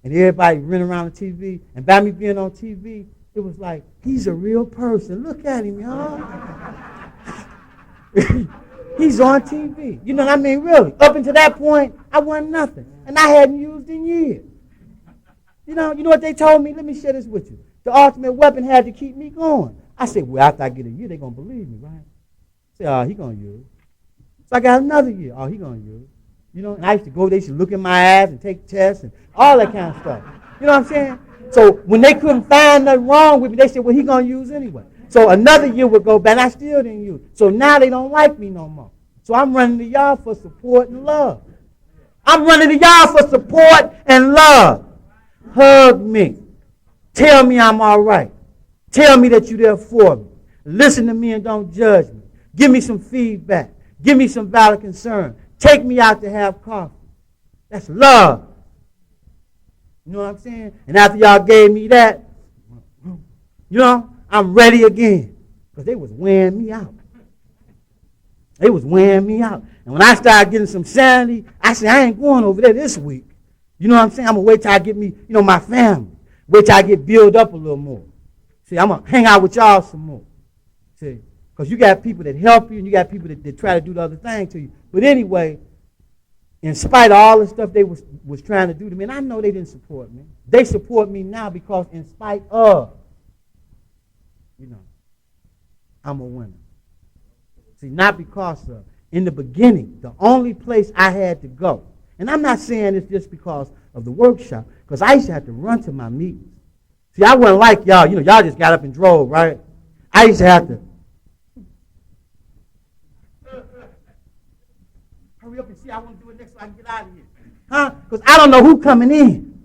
And everybody ran around the TV. And by me being on TV, it was like, he's a real person. Look at him, y'all. He's on TV. You know what I mean? Really. Up until that point, I wasn't nothing. And I hadn't used in years. You know what they told me? Let me share this with you. The ultimate weapon had to keep me going. I said, well, after I get a year, they're going to believe me, right? I said, oh, he going to use. So I got another year. Oh, he going to use. And I used to go, they used to look in my ass and take tests and all that kind of stuff. You know what I'm saying? So when they couldn't find nothing wrong with me, they said, well, he going to use anyway. So another year would go by, and I still didn't use. So now they don't like me no more. So I'm running to y'all for support and love. I'm running to y'all for support and love. Hug me. Tell me I'm all right. Tell me that you're there for me. Listen to me and don't judge me. Give me some feedback. Give me some valid concern. Take me out to have coffee. That's love. You know what I'm saying? And after y'all gave me that, I'm ready again. Because they was wearing me out. They was wearing me out. And when I started getting some sanity, I said, I ain't going over there this week. You know what I'm saying? I'm going to wait till I get me, my family. Wait till I get built up a little more. See, I'm going to hang out with y'all some more. See, because you got people that help you and you got people that try to do the other thing to you. But anyway, in spite of all the stuff they was trying to do to me, and I know they didn't support me. They support me now because in spite of, I'm a winner. See, not because of. In the beginning, the only place I had to go, and I'm not saying it's just because of the workshop, because I used to have to run to my meetings. See, I wasn't like y'all. Y'all just got up and drove, right? I used to have to. Hurry up and see. I want to do it next so I can get out of here. Huh? Because I don't know who coming in.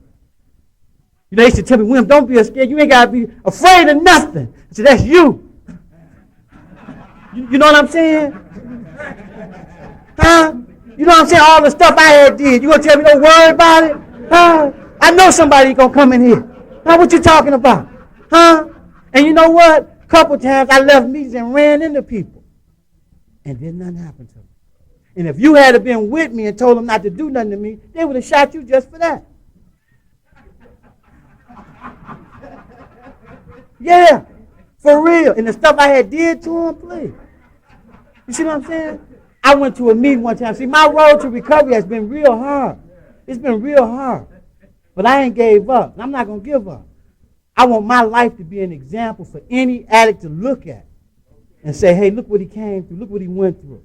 They used to tell me, William, don't be scared. You ain't got to be afraid of nothing. I said, that's you. You know what I'm saying? Huh? You know what I'm saying? All the stuff I had did. You going to tell me don't worry about it? Huh? I know somebody going to come in here. Huh? What you talking about? Huh? And you know what? A couple times I left meetings and ran into people. And then nothing happened to me. And if you had been with me and told them not to do nothing to me, they would have shot you just for that. Yeah, for real. And the stuff I had did to them, please. You see what I'm saying? I went to a meeting one time. See, my road to recovery has been real hard. It's been real hard. But I ain't gave up. And I'm not going to give up. I want my life to be an example for any addict to look at and say, hey, look what he came through. Look what he went through.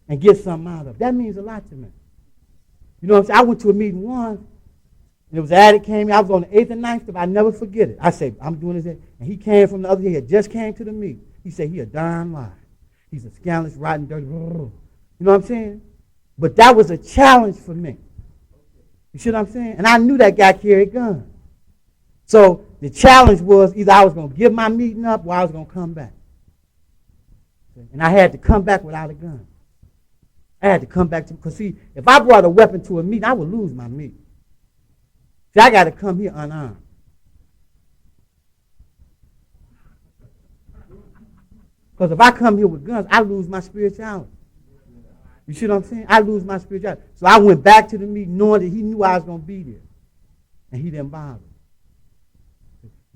And get something out of it. That means a lot to me. You know what I'm saying? I went to a meeting once, and there was an addict came in. I was on the 8th and 9th step. I never forget it. I said, I'm doing this. And he came from the other day. He had just came to the meeting. He said, he a darn liar. He's a scandalous, rotten, dirty. You know what I'm saying? But that was a challenge for me. You see what I'm saying? And I knew that guy carried guns. So the challenge was either I was going to give my meeting up or I was going to come back. And I had to come back without a gun. I had to come back to, because see, if I brought a weapon to a meeting, I would lose my meeting. See, I got to come here unarmed. Because if I come here with guns, I lose my spirituality. You see what I'm saying? I lose my spirituality. So I went back to the meeting knowing that he knew I was going to be there. And he didn't bother.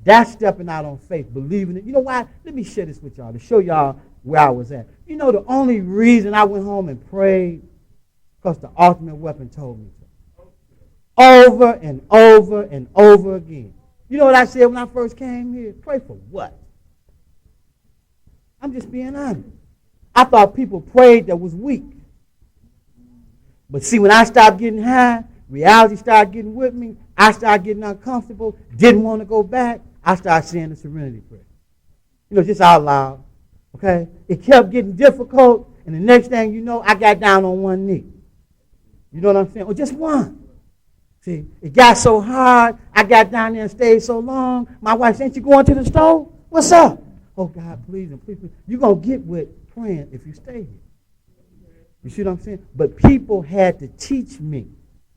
That's stepping out on faith, believing it. You know why? Let me share this with y'all to show y'all where I was at. You know the only reason I went home and prayed? Because the ultimate weapon told me to. Over and over and over again. You know what I said when I first came here? Pray for what? I'm just being honest. I thought people prayed that was weak. But see, when I stopped getting high, reality started getting with me, I started getting uncomfortable, didn't want to go back, I started saying the serenity prayer. You know, just out loud. Okay? It kept getting difficult, and the next thing you know, I got down on one knee. You know what I'm saying? Or just one. See, it got so hard, I got down there and stayed so long. My wife said, "Ain't you going to the store? What's up?" "Oh, God, please, and please, please." You're going to get with praying if you stay here. You see what I'm saying? But people had to teach me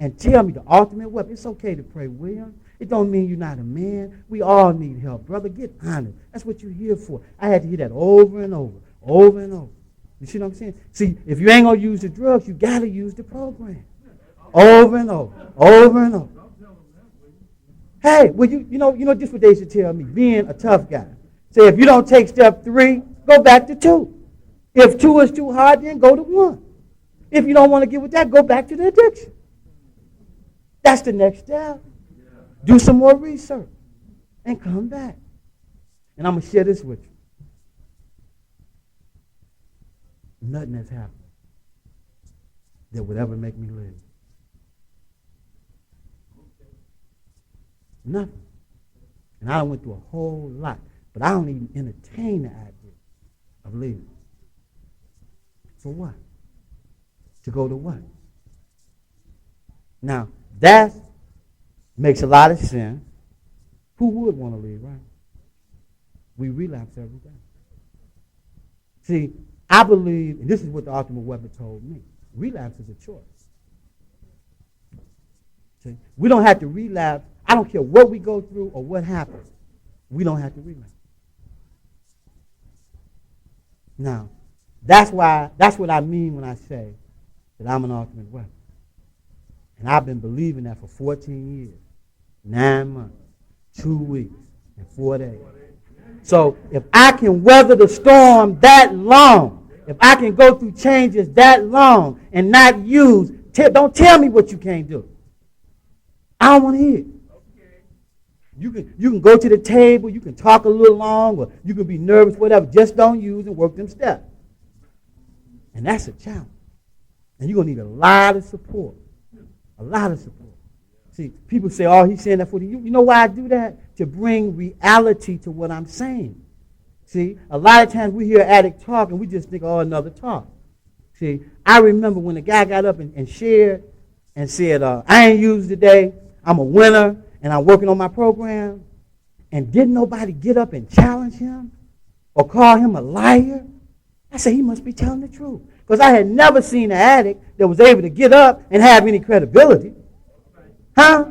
and tell me the ultimate weapon. It's okay to pray, William. It don't mean you're not a man. We all need help, brother. Get honest. That's what you're here for. I had to hear that over and over, over and over. You see what I'm saying? See, if you ain't going to use the drugs, you got to use the program. Over and over, over and over. Hey, well, you know, just what they should tell me, being a tough guy. Say, if you don't take step 3, go back to 2. If 2 is too hard, then go to 1. If you don't want to get with that, go back to the addiction. That's the next step. Do some more research and come back. And I'm going to share this with you. Nothing has happened that would ever make me live. Nothing. And I went through a whole lot. But I don't even entertain the idea of leaving. For what? To go to what? Now, that makes a lot of sense. Who would want to leave, right? We relapse every day. See, I believe, and this is what the ultimate weapon told me, relapse is a choice. See, we don't have to relapse. I don't care what we go through or what happens. We don't have to relapse. Now, that's what I mean when I say that I'm an ultimate weapon. And I've been believing that for 14 years, 9 months, 2 weeks, and 4 days. So if I can weather the storm that long, if I can go through changes that long and not use, don't tell me what you can't do. I don't want to hear it. You can go to the table, you can talk a little long, or you can be nervous, whatever. Just don't use and work them steps. And that's a challenge. And you're going to need a lot of support. A lot of support. See, people say, "Oh, he's saying that for you." You know why I do that? To bring reality to what I'm saying. See, a lot of times we hear an addict talk and we just think, "Oh, another talk." See, I remember when the guy got up and shared and said, "I ain't used today. I'm a winner. And I'm working on my program," and didn't nobody get up and challenge him or call him a liar, I said he must be telling the truth. Because I had never seen an addict that was able to get up and have any credibility. Huh?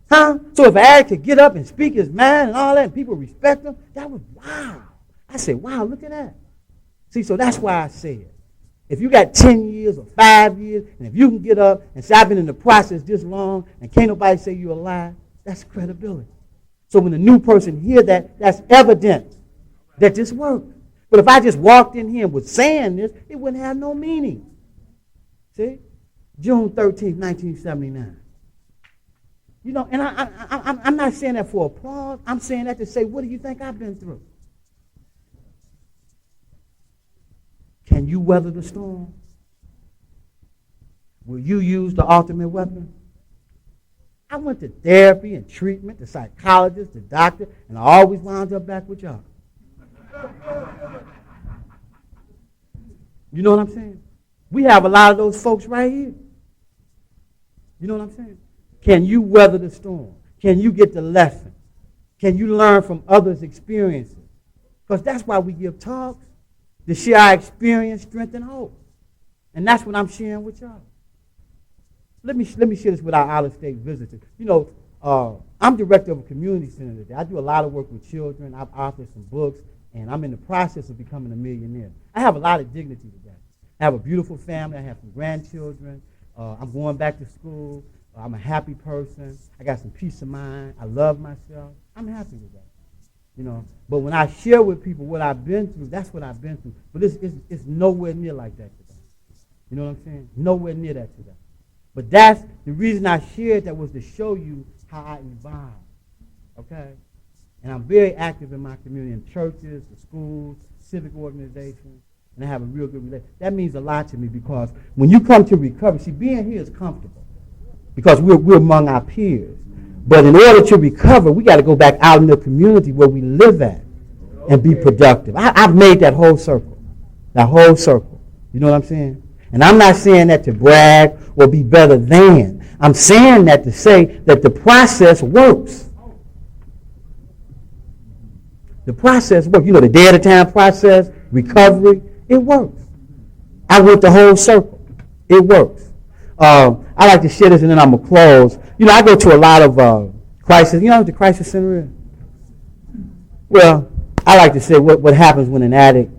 So if an addict could get up and speak his mind and all that, and people respect him, that was wow. I said, wow, look at that. See, so that's why I said, if you got 10 years or 5 years, and if you can get up and say, "I've been in the process this long, and can't nobody say you're a lie," that's credibility. So when a new person hear that, that's evidence that this worked. But if I just walked in here and was saying this, it wouldn't have no meaning. See? June 13th, 1979. You know, and I'm not saying that for applause. I'm saying that to say, what do you think I've been through? Can you weather the storm? Will you use the ultimate weapon? I went to therapy and treatment, the psychologist, the doctor, and I always wound up back with y'all. You know what I'm saying? We have a lot of those folks right here. You know what I'm saying? Can you weather the storm? Can you get the lesson? Can you learn from others' experiences? Because that's why we give talks. to share our experience, strength, and hope. And that's what I'm sharing with y'all. Let me share this with our out-of-state visitors. I'm director of a community center today. I do a lot of work with children. I've authored some books, and I'm in the process of becoming a millionaire. I have a lot of dignity today. I have a beautiful family. I have some grandchildren. I'm going back to school. I'm a happy person. I got some peace of mind. I love myself. I'm happy with that. But when I share with people what I've been through, that's what I've been through. But it's nowhere near like that today. You know what I'm saying? Nowhere near that today. But that's the reason I shared that, was to show you how I evolved. Okay? And I'm very active in my community, in churches, the schools, civic organizations, and I have a real good relationship. That means a lot to me, because when you come to recovery, see, being here is comfortable because we're among our peers. But in order to recover, we got to go back out in the community where we live at and be productive. I've made that whole circle. That whole circle. You know what I'm saying? And I'm not saying that to brag or be better than. I'm saying that to say that the process works. The process works. The day at a time process, recovery, it works. I went the whole circle. It works. I like to share this, and then I'm going to close. I go to a lot of crisis. You know what the crisis center is? Well, I like to say what happens when an addict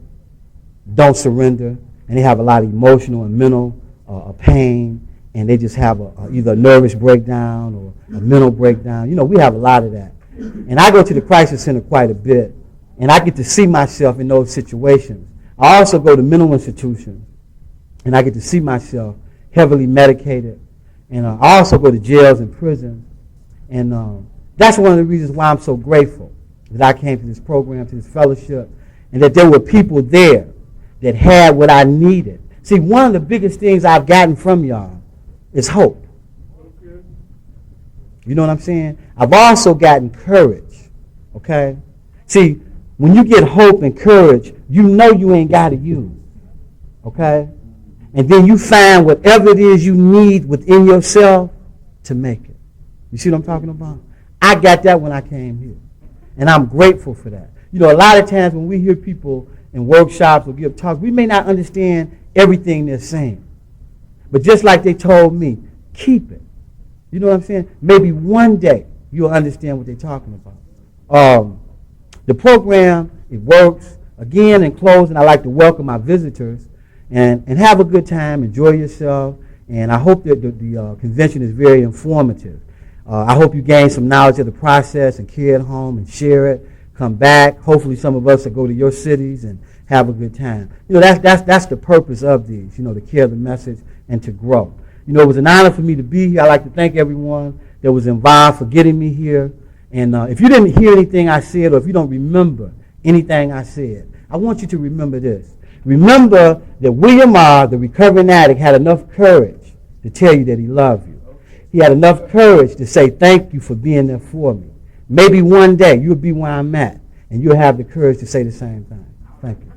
don't surrender, and they have a lot of emotional and mental pain, and they just have either a nervous breakdown or a mental breakdown. We have a lot of that. And I go to the crisis center quite a bit, and I get to see myself in those situations. I also go to mental institutions, and I get to see myself heavily medicated. And I also go to jails and prisons. And that's one of the reasons why I'm so grateful that I came to this program, to this fellowship, and that there were people there that had what I needed. See, one of the biggest things I've gotten from y'all is hope. You know what I'm saying? I've also gotten courage, okay? See, when you get hope and courage, you know you ain't got to use, okay? And then you find whatever it is you need within yourself to make it. You see what I'm talking about? I got that when I came here, and I'm grateful for that. A lot of times when we hear people in workshops or give talks, we may not understand everything they're saying. But just like they told me, keep it. You know what I'm saying? Maybe one day you'll understand what they're talking about. The program, it works. Again, in closing, I'd like to welcome our visitors and have a good time, enjoy yourself, and I hope that the convention is very informative. I hope you gain some knowledge of the process and carry it home and share it. Come back. Hopefully some of us will go to your cities and have a good time. That's the purpose of these, to carry the message and to grow. It was an honor for me to be here. I'd like to thank everyone that was involved for getting me here. And if you didn't hear anything I said, or if you don't remember anything I said, I want you to remember this. Remember that William R., the recovering addict, had enough courage to tell you that he loved you. He had enough courage to say thank you for being there for me. Maybe one day you'll be where I'm at, and you'll have the courage to say the same thing. Thank you.